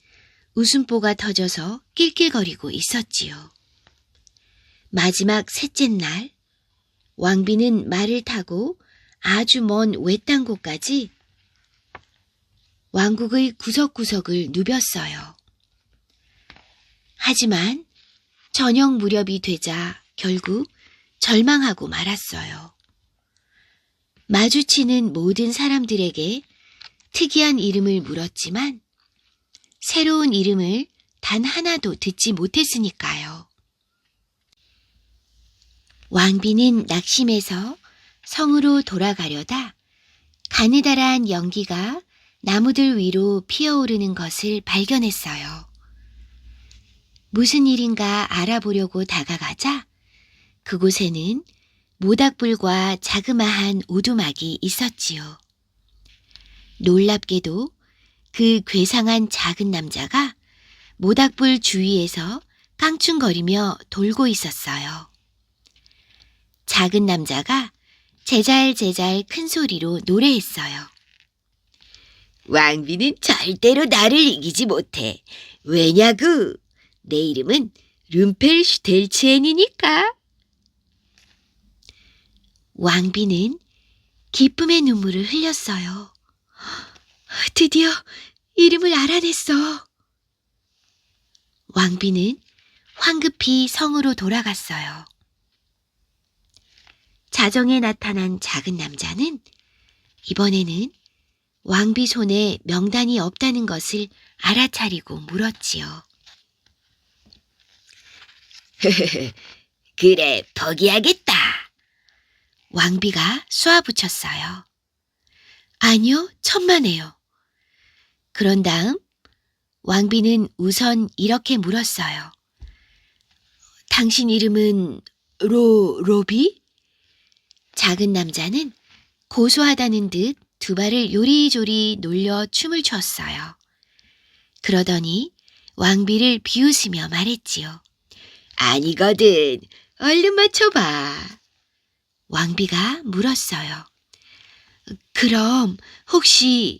웃음보가 터져서 낄낄거리고 있었지요. 마지막 셋째 날 왕비는 말을 타고 아주 먼 외딴 곳까지 왕국의 구석구석을 누볐어요. 하지만 저녁 무렵이 되자 결국 절망하고 말았어요. 마주치는 모든 사람들에게 특이한 이름을 물었지만 새로운 이름을 단 하나도 듣지 못했으니까요. 왕비는 낙심해서 성으로 돌아가려다 가느다란 연기가 나무들 위로 피어오르는 것을 발견했어요. 무슨 일인가 알아보려고 다가가자 그곳에는 모닥불과 자그마한 오두막이 있었지요. 놀랍게도 그 괴상한 작은 남자가 모닥불 주위에서 깡충거리며 돌고 있었어요. 작은 남자가 제잘제잘 큰 소리로 노래했어요. 왕비는 절대로 나를 이기지 못해. 왜냐고? 내 이름은 룸펠슈텔츠헨이니까. 왕비는 기쁨의 눈물을 흘렸어요. 드디어 이름을 알아냈어. 왕비는 황급히 성으로 돌아갔어요. 자정에 나타난 작은 남자는 이번에는 왕비 손에 명단이 없다는 것을 알아차리고 물었지요. 그래, 포기하겠다. 왕비가 쏘아붙였어요. 아니요, 천만에요. 그런 다음 왕비는 우선 이렇게 물었어요. 당신 이름은 로비? 작은 남자는 고소하다는 듯 두 발을 요리조리 놀려 춤을 췄어요. 그러더니 왕비를 비웃으며 말했지요. 아니거든. 얼른 맞춰봐. 왕비가 물었어요. 그럼 혹시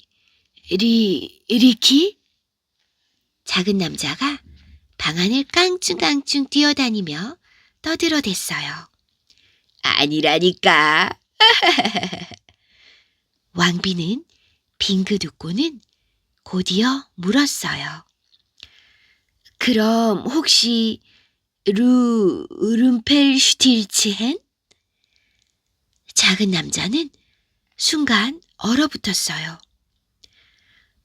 리키? 작은 남자가 방 안을 깡충깡충 뛰어다니며 떠들어댔어요. 아니라니까. 왕비는 빙긋 웃고는 곧이어 물었어요. 그럼 혹시 룸펠슈틸츠헨? 작은 남자는 순간 얼어붙었어요.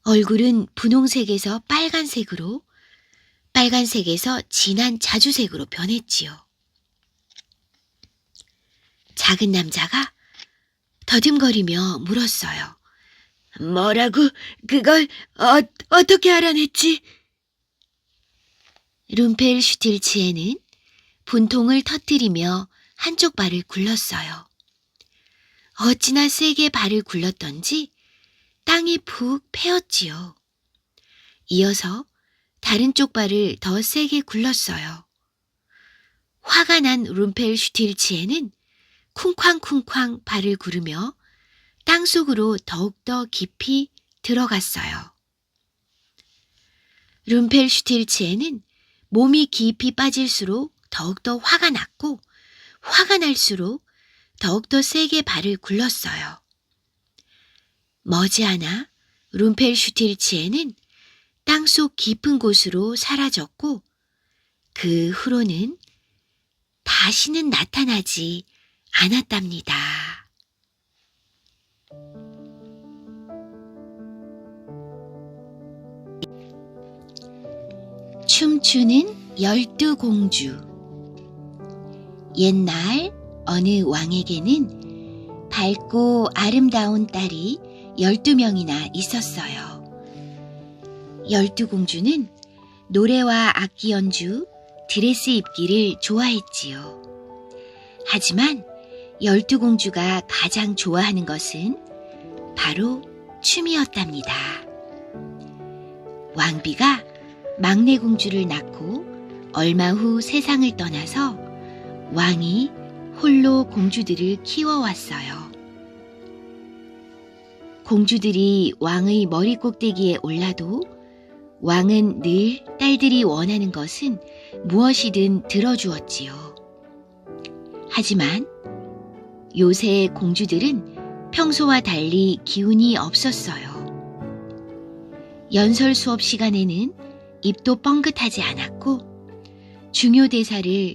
얼굴은 분홍색에서 빨간색으로, 빨간색에서 진한 자주색으로 변했지요. 작은 남자가 더듬거리며 물었어요. 뭐라고? 그걸 어떻게 알아냈지? 룸펠슈틸츠에는 분통을 터뜨리며 한쪽 발을 굴렀어요. 어찌나 세게 발을 굴렀던지 땅이 푹 패였지요. 이어서 다른 쪽 발을 더 세게 굴렀어요. 화가 난 룸펠슈틸츠에는 쿵쾅쿵쾅 발을 구르며 땅속으로 더욱더 깊이 들어갔어요. 룸펠슈틸츠에는 몸이 깊이 빠질수록 더욱더 화가 났고 화가 날수록 더욱더 세게 발을 굴렀어요. 머지않아 룸펠슈틸츠에는 땅속 깊은 곳으로 사라졌고 그 후로는 다시는 나타나지 않았답니다. 춤추는 12공주. 옛날 어느 왕에게는 밝고 아름다운 딸이 12명이나 있었어요. 12공주는 노래와 악기 연주, 드레스 입기를 좋아했지요. 하지만 12공주가 가장 좋아하는 것은 바로 춤이었답니다. 왕비가 막내 공주를 낳고 얼마 후 세상을 떠나서 왕이 홀로 공주들을 키워왔어요. 공주들이 왕의 머리 꼭대기에 올라도 왕은 늘 딸들이 원하는 것은 무엇이든 들어주었지요. 하지만 요새 공주들은 평소와 달리 기운이 없었어요. 연설 수업 시간에는 입도 뻥긋하지 않았고 중요 대사를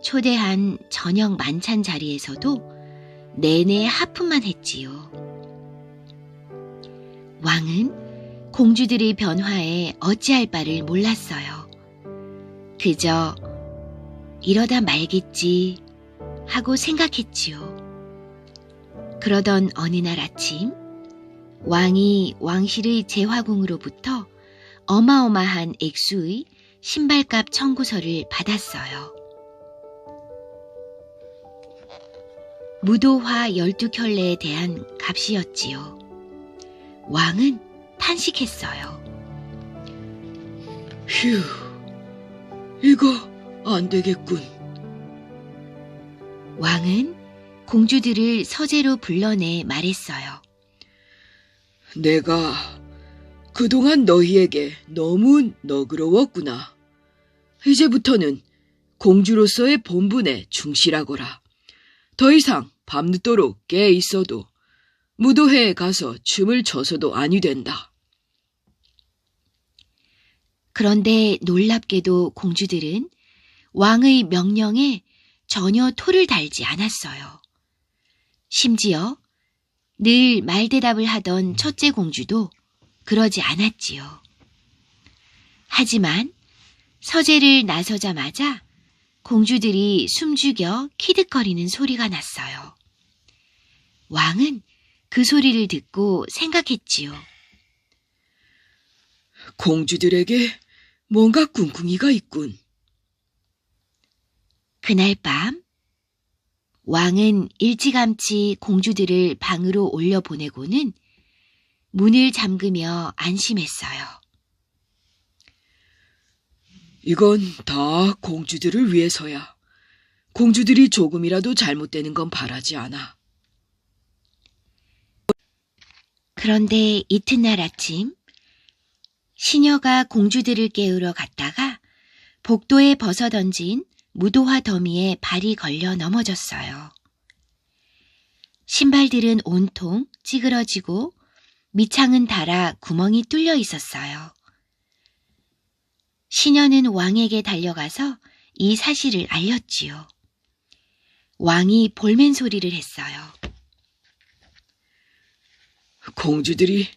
초대한 저녁 만찬 자리에서도 내내 하품만 했지요. 왕은 공주들의 변화에 어찌할 바를 몰랐어요. 그저 이러다 말겠지 하고 생각했지요. 그러던 어느 날 아침, 왕이 왕실의 제화궁으로부터 어마어마한 액수의 신발값 청구서를 받았어요. 무도화 12켤레에 대한 값이었지요. 왕은 탄식했어요. 휴, 이거 안 되겠군. 왕은 공주들을 서재로 불러내 말했어요. 내가 그동안 너희에게 너무 너그러웠구나. 이제부터는 공주로서의 본분에 충실하거라. 더 이상 밤늦도록 깨 있어도 무도회에 가서 춤을 춰서도 아니 된다. 그런데 놀랍게도 공주들은 왕의 명령에 전혀 토를 달지 않았어요. 심지어 늘 말대답을 하던 첫째 공주도 그러지 않았지요. 하지만 서재를 나서자마자 공주들이 숨죽여 키득거리는 소리가 났어요. 왕은 그 소리를 듣고 생각했지요. 공주들에게 뭔가 꿍꿍이가 있군. 그날 밤 왕은 일찌감치 공주들을 방으로 올려보내고는 문을 잠그며 안심했어요. 이건 다 공주들을 위해서야. 공주들이 조금이라도 잘못되는 건 바라지 않아. 그런데 이튿날 아침 시녀가 공주들을 깨우러 갔다가 복도에 벗어던진 무도화 더미에 발이 걸려 넘어졌어요. 신발들은 온통 찌그러지고 밑창은 닳아 구멍이 뚫려 있었어요. 시녀는 왕에게 달려가서 이 사실을 알렸지요. 왕이 볼멘 소리를 했어요. 공주들이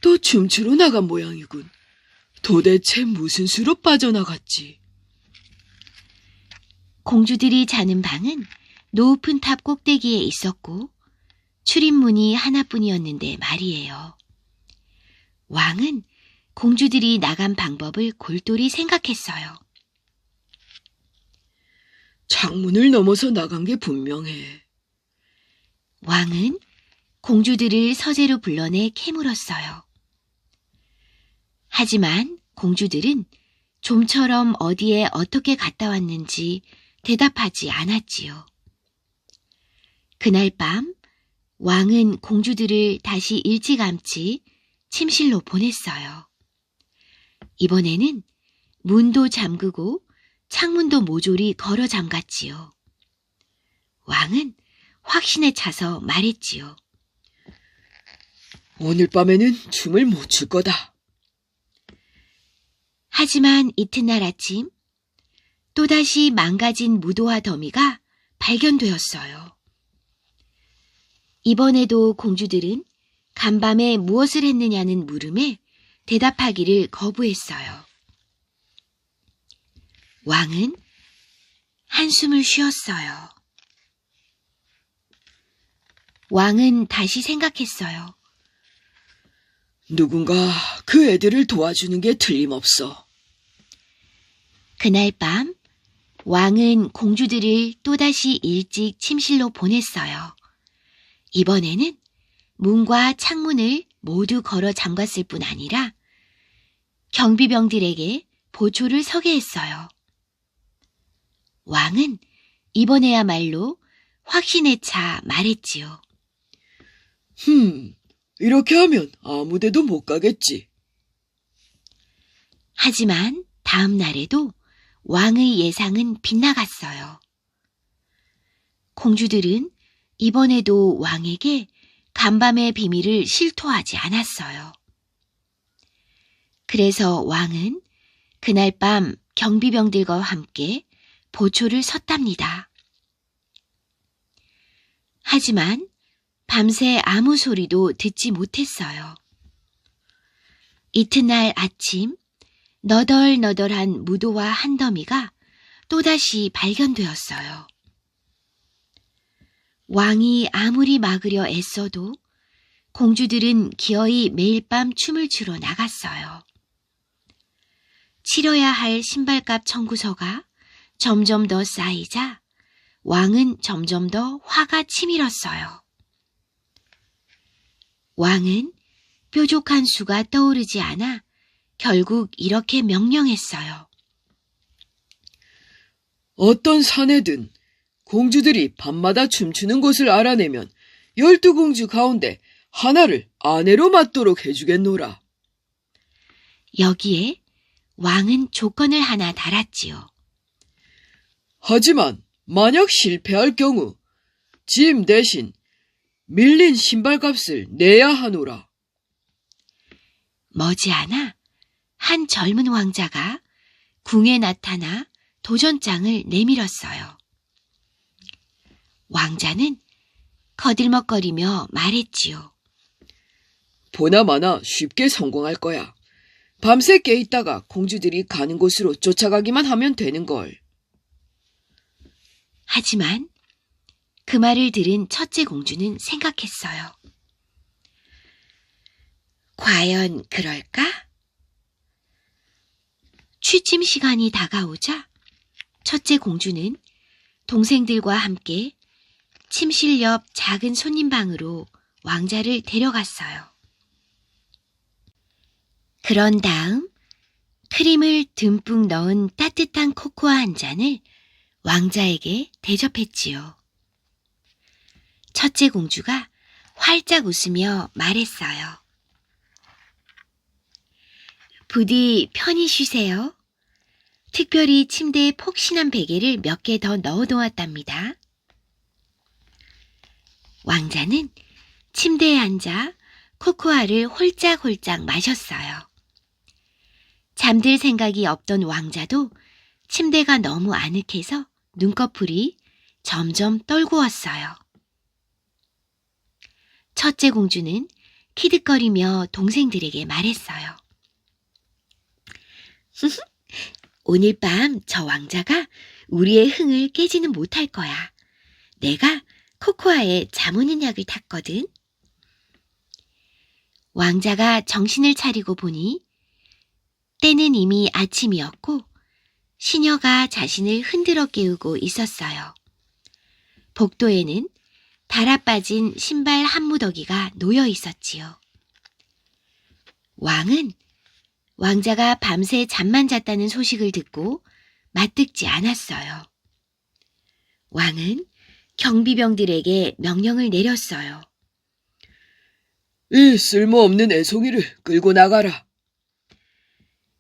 또 춤추러 나간 모양이군. 도대체 무슨 수로 빠져나갔지? 공주들이 자는 방은 높은 탑 꼭대기에 있었고 출입문이 하나뿐이었는데 말이에요. 왕은 공주들이 나간 방법을 골똘히 생각했어요. 창문을 넘어서 나간 게 분명해. 왕은 공주들을 서재로 불러내 캐물었어요. 하지만 공주들은 좀처럼 어디에 어떻게 갔다 왔는지 대답하지 않았지요. 그날 밤 왕은 공주들을 다시 일찌감치 침실로 보냈어요. 이번에는 문도 잠그고 창문도 모조리 걸어 잠갔지요. 왕은 확신에 차서 말했지요. 오늘 밤에는 춤을 못 출 거다. 하지만 이튿날 아침 또다시 망가진 무도화 더미가 발견되었어요. 이번에도 공주들은 간밤에 무엇을 했느냐는 물음에 대답하기를 거부했어요. 왕은 한숨을 쉬었어요. 왕은 다시 생각했어요. 누군가 그 애들을 도와주는 게 틀림없어. 그날 밤 왕은 공주들을 또다시 일찍 침실로 보냈어요. 이번에는 문과 창문을 모두 걸어 잠갔을 뿐 아니라 경비병들에게 보초를 서게 했어요. 왕은 이번에야말로 확신에 차 말했지요. 이렇게 하면 아무데도 못 가겠지. 하지만 다음 날에도 왕의 예상은 빗나갔어요. 공주들은 이번에도 왕에게 간밤의 비밀을 실토하지 않았어요. 그래서 왕은 그날 밤 경비병들과 함께 보초를 섰답니다. 하지만 밤새 아무 소리도 듣지 못했어요. 이튿날 아침 너덜너덜한 무도화 한 더미가 또다시 발견되었어요. 왕이 아무리 막으려 애써도 공주들은 기어이 매일 밤 춤을 추러 나갔어요. 치러야 할 신발값 청구서가 점점 더 쌓이자 왕은 점점 더 화가 치밀었어요. 왕은 뾰족한 수가 떠오르지 않아 결국 이렇게 명령했어요. 어떤 사내든 공주들이 밤마다 춤추는 곳을 알아내면 12공주 가운데 하나를 아내로 맞도록 해주겠노라. 여기에 왕은 조건을 하나 달았지요. 하지만 만약 실패할 경우 짐 대신 밀린 신발값을 내야 하노라. 머지않아 한 젊은 왕자가 궁에 나타나 도전장을 내밀었어요. 왕자는 거들먹거리며 말했지요. 보나마나 쉽게 성공할 거야. 밤새 깨있다가 공주들이 가는 곳으로 쫓아가기만 하면 되는걸. 하지만 그 말을 들은 첫째 공주는 생각했어요. 과연 그럴까? 취침 시간이 다가오자 첫째 공주는 동생들과 함께 침실 옆 작은 손님방으로 왕자를 데려갔어요. 그런 다음 크림을 듬뿍 넣은 따뜻한 코코아 한 잔을 왕자에게 대접했지요. 첫째 공주가 활짝 웃으며 말했어요. 부디 편히 쉬세요. 특별히 침대에 폭신한 베개를 몇 개 더 넣어놓았답니다. 왕자는 침대에 앉아 코코아를 홀짝홀짝 마셨어요. 잠들 생각이 없던 왕자도 침대가 너무 아늑해서 눈꺼풀이 점점 떨구었어요. 첫째 공주는 키득거리며 동생들에게 말했어요. 오늘 밤 저 왕자가 우리의 흥을 깨지는 못할 거야. 내가 코코아에 잠 오는 약을 탔거든. 왕자가 정신을 차리고 보니 때는 이미 아침이었고 시녀가 자신을 흔들어 깨우고 있었어요. 복도에는 달아빠진 신발 한 무더기가 놓여 있었지요. 왕은 왕자가 밤새 잠만 잤다는 소식을 듣고 맞듣지 않았어요. 왕은 경비병들에게 명령을 내렸어요. 이 쓸모없는 애송이를 끌고 나가라.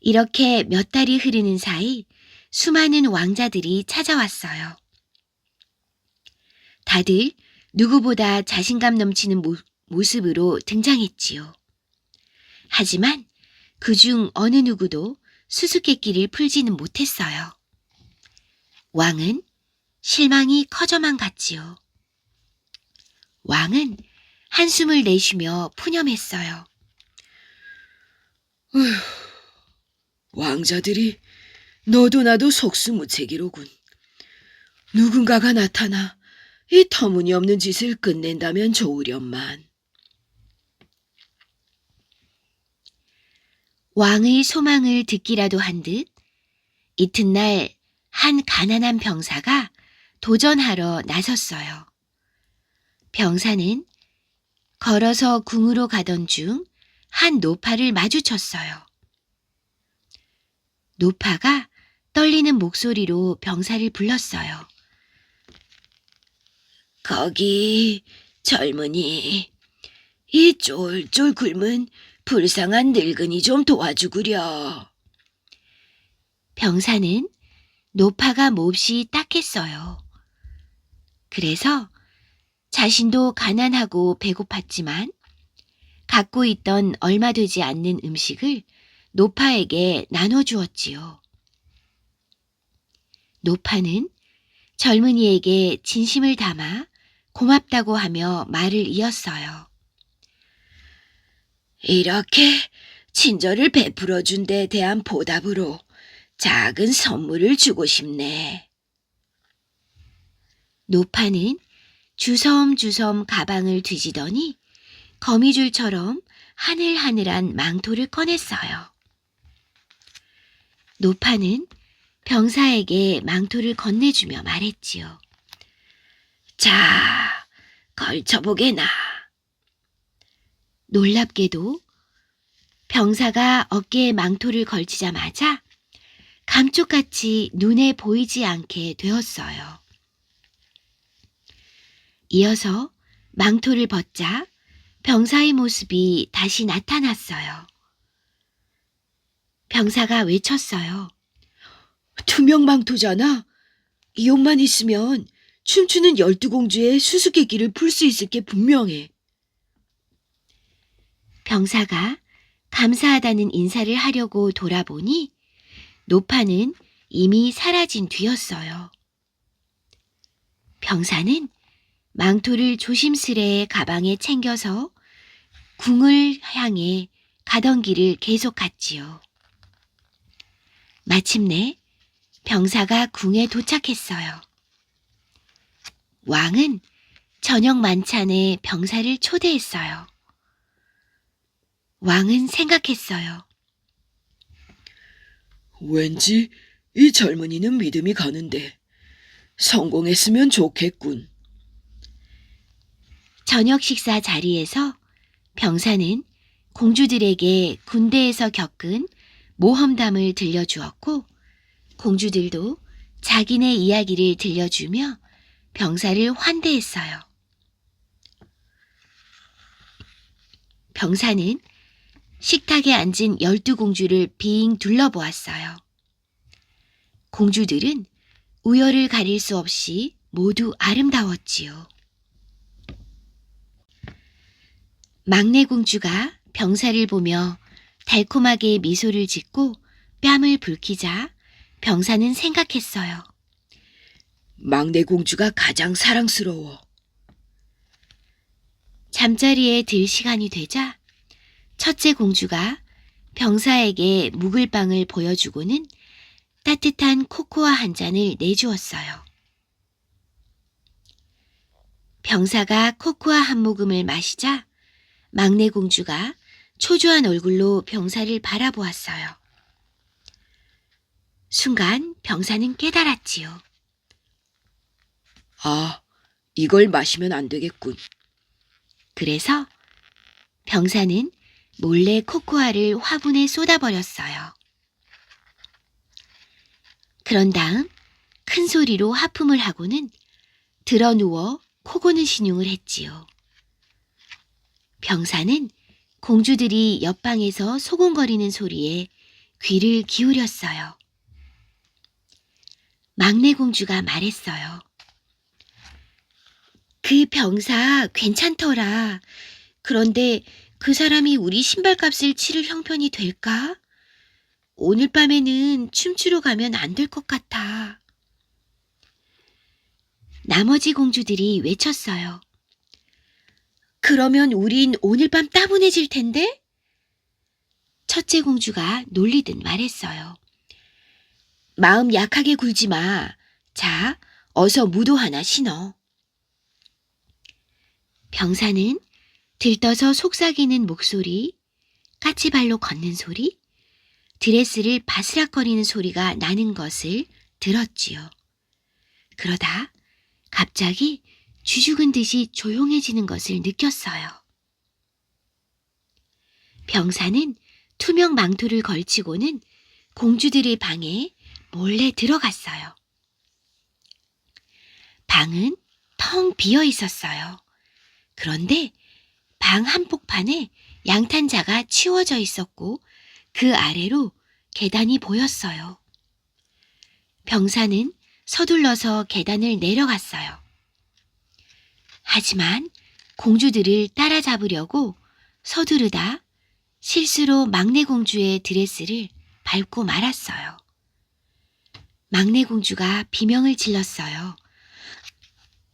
이렇게 몇 달이 흐르는 사이 수많은 왕자들이 찾아왔어요. 다들 누구보다 자신감 넘치는 모습으로 등장했지요. 하지만 그중 어느 누구도 수수께끼를 풀지는 못했어요. 왕은 실망이 커져만 갔지요. 왕은 한숨을 내쉬며 푸념했어요. 왕자들이 너도 나도 속수무책이로군. 누군가가 나타나 이 터무니없는 짓을 끝낸다면 좋으련만. 왕의 소망을 듣기라도 한 듯 이튿날 한 가난한 병사가 도전하러 나섰어요. 병사는 걸어서 궁으로 가던 중 한 노파를 마주쳤어요. 노파가 떨리는 목소리로 병사를 불렀어요. 거기 젊은이, 이 쫄쫄 굶은 불쌍한 늙은이 좀 도와주구려. 병사는 노파가 몹시 딱했어요. 그래서 자신도 가난하고 배고팠지만 갖고 있던 얼마 되지 않는 음식을 노파에게 나눠주었지요. 노파는 젊은이에게 진심을 담아 고맙다고 하며 말을 이었어요. 이렇게 친절을 베풀어준 데 대한 보답으로 작은 선물을 주고 싶네. 노파는 주섬주섬 가방을 뒤지더니 거미줄처럼 하늘하늘한 망토를 꺼냈어요. 노파는 병사에게 망토를 건네주며 말했지요. 자, 걸쳐보게나. 놀랍게도 병사가 어깨에 망토를 걸치자마자 감쪽같이 눈에 보이지 않게 되었어요. 이어서 망토를 벗자 병사의 모습이 다시 나타났어요. 병사가 외쳤어요. 투명 망토잖아. 이 옷만 있으면 춤추는 12공주의 수수께끼를 풀 수 있을 게 분명해. 병사가 감사하다는 인사를 하려고 돌아보니 노파는 이미 사라진 뒤였어요. 병사는 망토를 조심스레 가방에 챙겨서 궁을 향해 가던 길을 계속 갔지요. 마침내 병사가 궁에 도착했어요. 왕은 저녁 만찬에 병사를 초대했어요. 왕은 생각했어요. 왠지 이 젊은이는 믿음이 가는데 성공했으면 좋겠군. 저녁 식사 자리에서 병사는 공주들에게 군대에서 겪은 모험담을 들려주었고 공주들도 자기네 이야기를 들려주며 병사를 환대했어요. 병사는 식탁에 앉은 12공주를 빙 둘러보았어요. 공주들은 우열을 가릴 수 없이 모두 아름다웠지요. 막내 공주가 병사를 보며 달콤하게 미소를 짓고 뺨을 붉히자 병사는 생각했어요. 막내 공주가 가장 사랑스러워. 잠자리에 들 시간이 되자 첫째 공주가 병사에게 묵을 빵을 보여주고는 따뜻한 코코아 한 잔을 내주었어요. 병사가 코코아 한 모금을 마시자 막내 공주가 초조한 얼굴로 병사를 바라보았어요. 순간 병사는 깨달았지요. 아, 이걸 마시면 안 되겠군. 그래서 병사는 몰래 코코아를 화분에 쏟아버렸어요. 그런 다음 큰 소리로 하품을 하고는 드러누워 코고는 신용을 했지요. 병사는 공주들이 옆방에서 소곤거리는 소리에 귀를 기울였어요. 막내 공주가 말했어요. 그 병사 괜찮더라. 그런데 그 사람이 우리 신발값을 치를 형편이 될까? 오늘 밤에는 춤추러 가면 안 될 것 같아. 나머지 공주들이 외쳤어요. 그러면 우린 오늘 밤 따분해질 텐데? 첫째 공주가 놀리듯 말했어요. 마음 약하게 굴지 마. 자, 어서 무도 하나 신어. 병사는 들떠서 속삭이는 목소리, 까치발로 걷는 소리, 드레스를 바스락거리는 소리가 나는 것을 들었지요. 그러다 갑자기 쥐죽은 듯이 조용해지는 것을 느꼈어요. 병사는 투명 망토를 걸치고는 공주들의 방에 몰래 들어갔어요. 방은 텅 비어 있었어요. 그런데 방 한복판에 양탄자가 치워져 있었고 그 아래로 계단이 보였어요. 병사는 서둘러서 계단을 내려갔어요. 하지만 공주들을 따라잡으려고 서두르다 실수로 막내 공주의 드레스를 밟고 말았어요. 막내 공주가 비명을 질렀어요.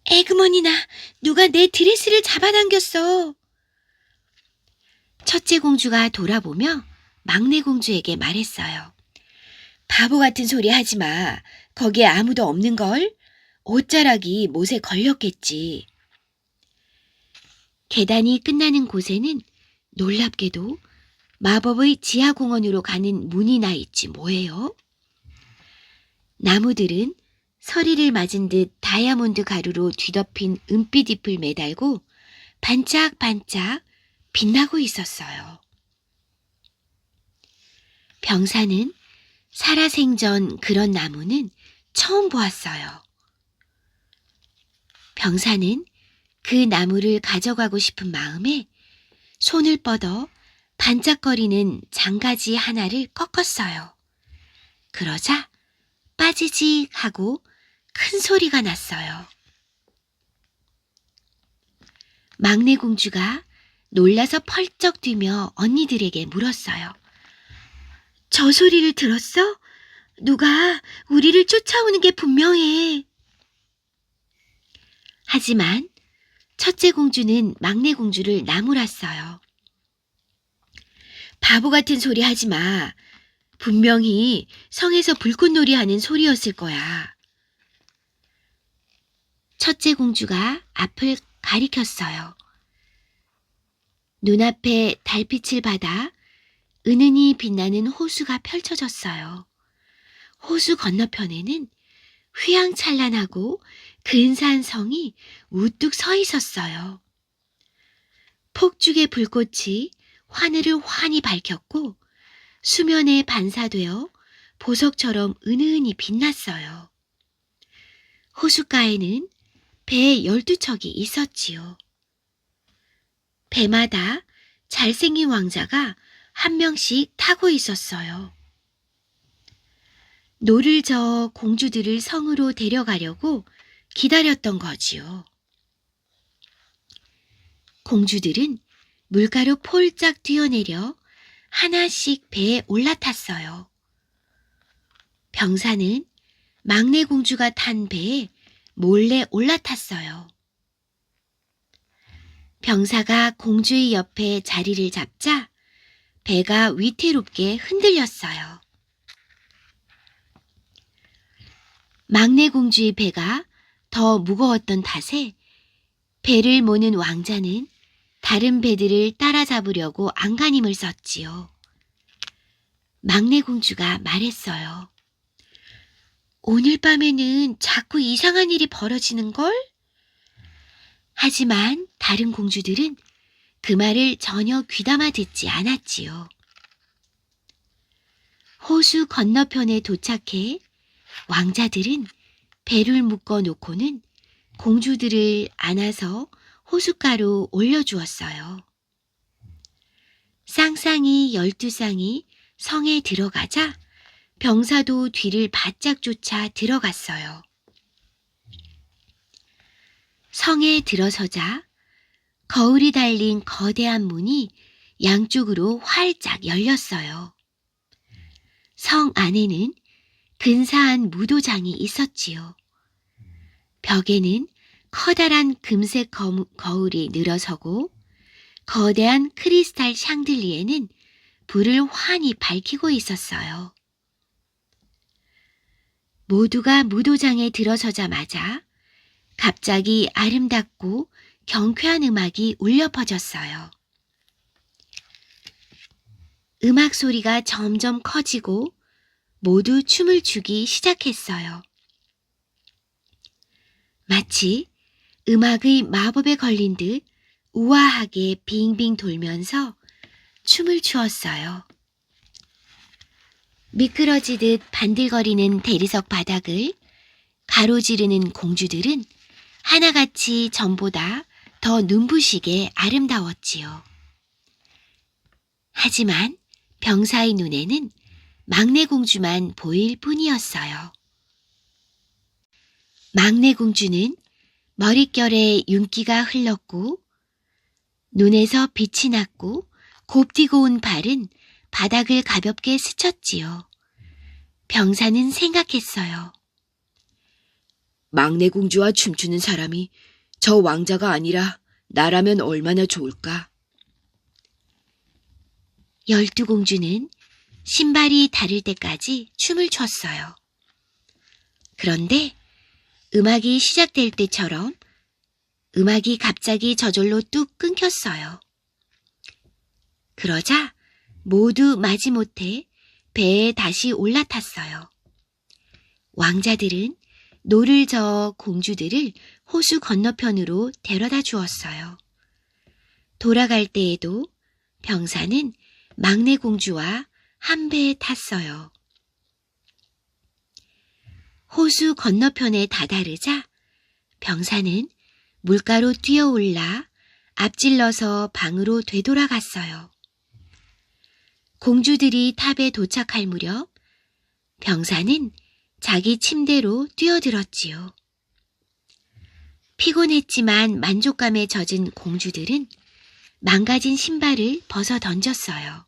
에그머니나, 누가 내 드레스를 잡아당겼어. 첫째 공주가 돌아보며 막내 공주에게 말했어요. 바보 같은 소리 하지 마. 거기에 아무도 없는걸? 옷자락이 못에 걸렸겠지. 계단이 끝나는 곳에는 놀랍게도 마법의 지하공원으로 가는 문이 나 있지 뭐예요? 나무들은 서리를 맞은 듯 다이아몬드 가루로 뒤덮인 은빛 잎을 매달고 반짝반짝 빛나고 있었어요. 병사는 살아생전 그런 나무는 처음 보았어요. 병사는 그 나무를 가져가고 싶은 마음에 손을 뻗어 반짝거리는 장가지 하나를 꺾었어요. 그러자 빠지직 하고 큰 소리가 났어요. 막내 공주가 놀라서 펄쩍 뛰며 언니들에게 물었어요. 저 소리를 들었어? 누가 우리를 쫓아오는 게 분명해. 하지만 첫째 공주는 막내 공주를 나무랐어요. 바보 같은 소리 하지 마. 분명히 성에서 불꽃놀이 하는 소리였을 거야. 첫째 공주가 앞을 가리켰어요. 눈앞에 달빛을 받아 은은히 빛나는 호수가 펼쳐졌어요. 호수 건너편에는 휘황찬란하고 근사한 성이 우뚝 서 있었어요. 폭죽의 불꽃이 하늘을 환히 밝혔고 수면에 반사되어 보석처럼 은은히 빛났어요. 호숫가에는 배 12척이 있었지요. 배마다 잘생긴 왕자가 한 명씩 타고 있었어요. 노를 저어 공주들을 성으로 데려가려고 기다렸던 거지요. 공주들은 물가로 폴짝 뛰어내려 하나씩 배에 올라탔어요. 병사는 막내 공주가 탄 배에 몰래 올라탔어요. 병사가 공주의 옆에 자리를 잡자 배가 위태롭게 흔들렸어요. 막내 공주의 배가 더 무거웠던 탓에 배를 모는 왕자는 다른 배들을 따라잡으려고 안간힘을 썼지요. 막내 공주가 말했어요. 오늘 밤에는 자꾸 이상한 일이 벌어지는걸? 하지만 다른 공주들은 그 말을 전혀 귀담아 듣지 않았지요. 호수 건너편에 도착해 왕자들은 배를 묶어 놓고는 공주들을 안아서 호숫가로 올려주었어요. 쌍쌍이 12쌍이 성에 들어가자 병사도 뒤를 바짝 쫓아 들어갔어요. 성에 들어서자 거울이 달린 거대한 문이 양쪽으로 활짝 열렸어요. 성 안에는 근사한 무도장이 있었지요. 벽에는 커다란 금색 거울이 늘어서고 거대한 크리스탈 샹들리에는 불을 환히 밝히고 있었어요. 모두가 무도장에 들어서자마자 갑자기 아름답고 경쾌한 음악이 울려 퍼졌어요. 음악 소리가 점점 커지고 모두 춤을 추기 시작했어요. 마치 음악의 마법에 걸린 듯 우아하게 빙빙 돌면서 춤을 추었어요. 미끄러지듯 반들거리는 대리석 바닥을 가로지르는 공주들은 하나같이 전보다 더 눈부시게 아름다웠지요. 하지만 병사의 눈에는 막내 공주만 보일 뿐이었어요. 막내 공주는 머릿결에 윤기가 흘렀고 눈에서 빛이 났고 곱디고 온 발은 바닥을 가볍게 스쳤지요. 병사는 생각했어요. 막내 공주와 춤추는 사람이 저 왕자가 아니라 나라면 얼마나 좋을까? 12공주는 신발이 닳을 때까지 춤을 췄어요. 그런데 음악이 시작될 때처럼 음악이 갑자기 저절로 뚝 끊겼어요. 그러자 모두 마지못해 배에 다시 올라탔어요. 왕자들은 노를 저어 공주들을 호수 건너편으로 데려다 주었어요. 돌아갈 때에도 병사는 막내 공주와 한 배에 탔어요. 호수 건너편에 다다르자 병사는 물가로 뛰어올라 앞질러서 방으로 되돌아갔어요. 공주들이 탑에 도착할 무렵 병사는 자기 침대로 뛰어들었지요. 피곤했지만 만족감에 젖은 공주들은 망가진 신발을 벗어 던졌어요.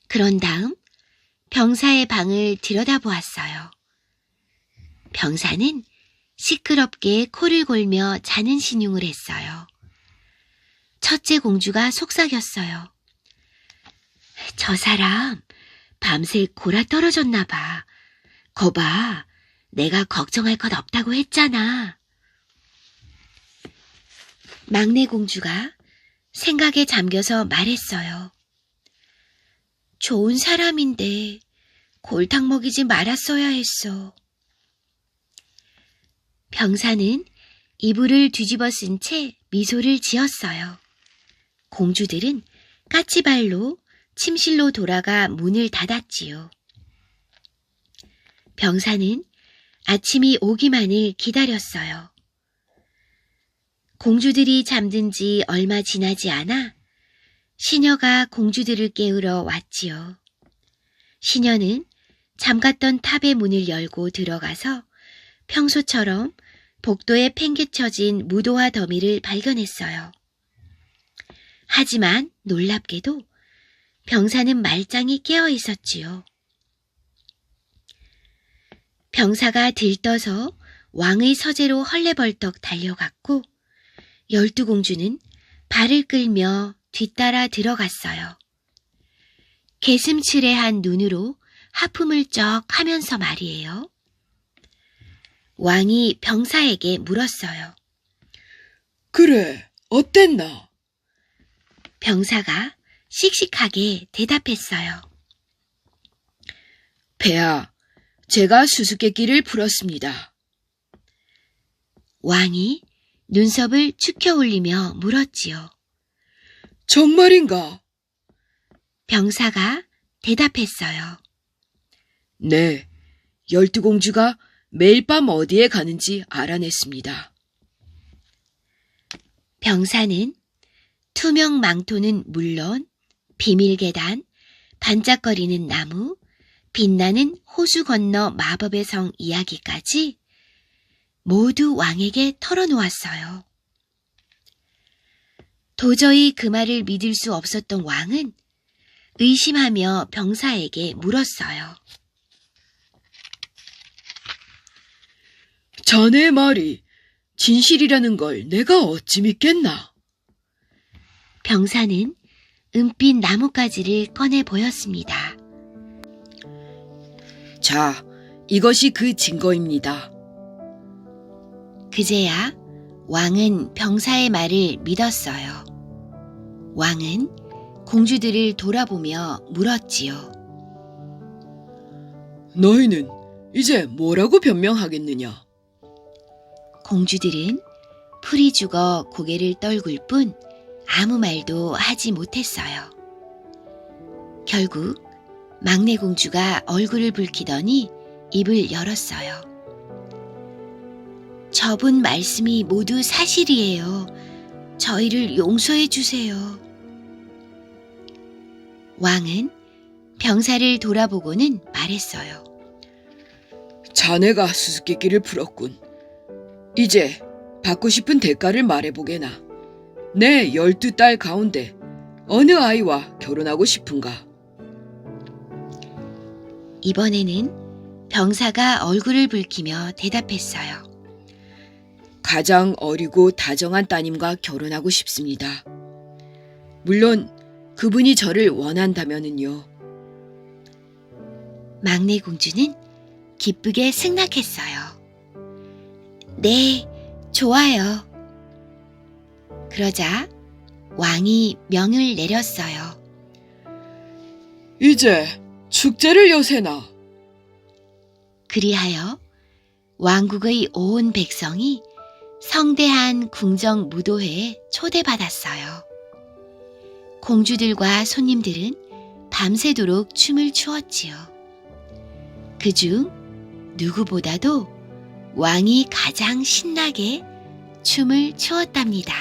그런 다음 병사의 방을 들여다보았어요. 병사는 시끄럽게 코를 골며 자는 신용을 했어요. 첫째 공주가 속삭였어요. 저 사람 밤새 골아 떨어졌나 봐. 거봐, 내가 걱정할 것 없다고 했잖아. 막내 공주가 생각에 잠겨서 말했어요. 좋은 사람인데 골탕 먹이지 말았어야 했어. 병사는 이불을 뒤집어 쓴 채 미소를 지었어요. 공주들은 까치발로 침실로 돌아가 문을 닫았지요. 병사는 아침이 오기만을 기다렸어요. 공주들이 잠든 지 얼마 지나지 않아 시녀가 공주들을 깨우러 왔지요. 시녀는 잠갔던 탑의 문을 열고 들어가서 평소처럼 복도에 팽개쳐진 무도화 더미를 발견했어요. 하지만 놀랍게도 병사는 말짱히 깨어 있었지요. 병사가 들떠서 왕의 서재로 헐레벌떡 달려갔고 12공주는 발을 끌며 뒤따라 들어갔어요. 개슴츠레한 눈으로 하품을 쩍 하면서 말이에요. 왕이 병사에게 물었어요. 그래, 어땠나? 병사가 씩씩하게 대답했어요. 폐하, 제가 수수께끼를 풀었습니다. 왕이 눈썹을 축혀 올리며 물었지요. 정말인가? 병사가 대답했어요. 네, 12공주가 매일 밤 어디에 가는지 알아냈습니다. 병사는 투명 망토는 물론 비밀 계단, 반짝거리는 나무, 빛나는 호수 건너 마법의 성 이야기까지 모두 왕에게 털어놓았어요. 도저히 그 말을 믿을 수 없었던 왕은 의심하며 병사에게 물었어요. 자네 말이 진실이라는 걸 내가 어찌 믿겠나? 병사는 은빛 나뭇가지를 꺼내 보였습니다. 자, 이것이 그 증거입니다. 그제야 왕은 병사의 말을 믿었어요. 왕은 공주들을 돌아보며 물었지요. 너희는 이제 뭐라고 변명하겠느냐? 공주들은 풀이 죽어 고개를 떨굴 뿐 아무 말도 하지 못했어요. 결국 막내 공주가 얼굴을 붉히더니 입을 열었어요. 저분 말씀이 모두 사실이에요. 저희를 용서해 주세요. 왕은 병사를 돌아보고는 말했어요. 자네가 수수께끼를 풀었군. 이제 받고 싶은 대가를 말해보게나. 내 12딸 가운데 어느 아이와 결혼하고 싶은가? 이번에는 병사가 얼굴을 붉히며 대답했어요. 가장 어리고 다정한 따님과 결혼하고 싶습니다. 물론 그분이 저를 원한다면은요. 막내 공주는 기쁘게 승낙했어요. 네, 좋아요. 그러자 왕이 명을 내렸어요. 이제 축제를 여세나. 그리하여 왕국의 온 백성이 성대한 궁정 무도회에 초대받았어요. 공주들과 손님들은 밤새도록 춤을 추었지요. 그중 누구보다도 왕이 가장 신나게 춤을 추었답니다.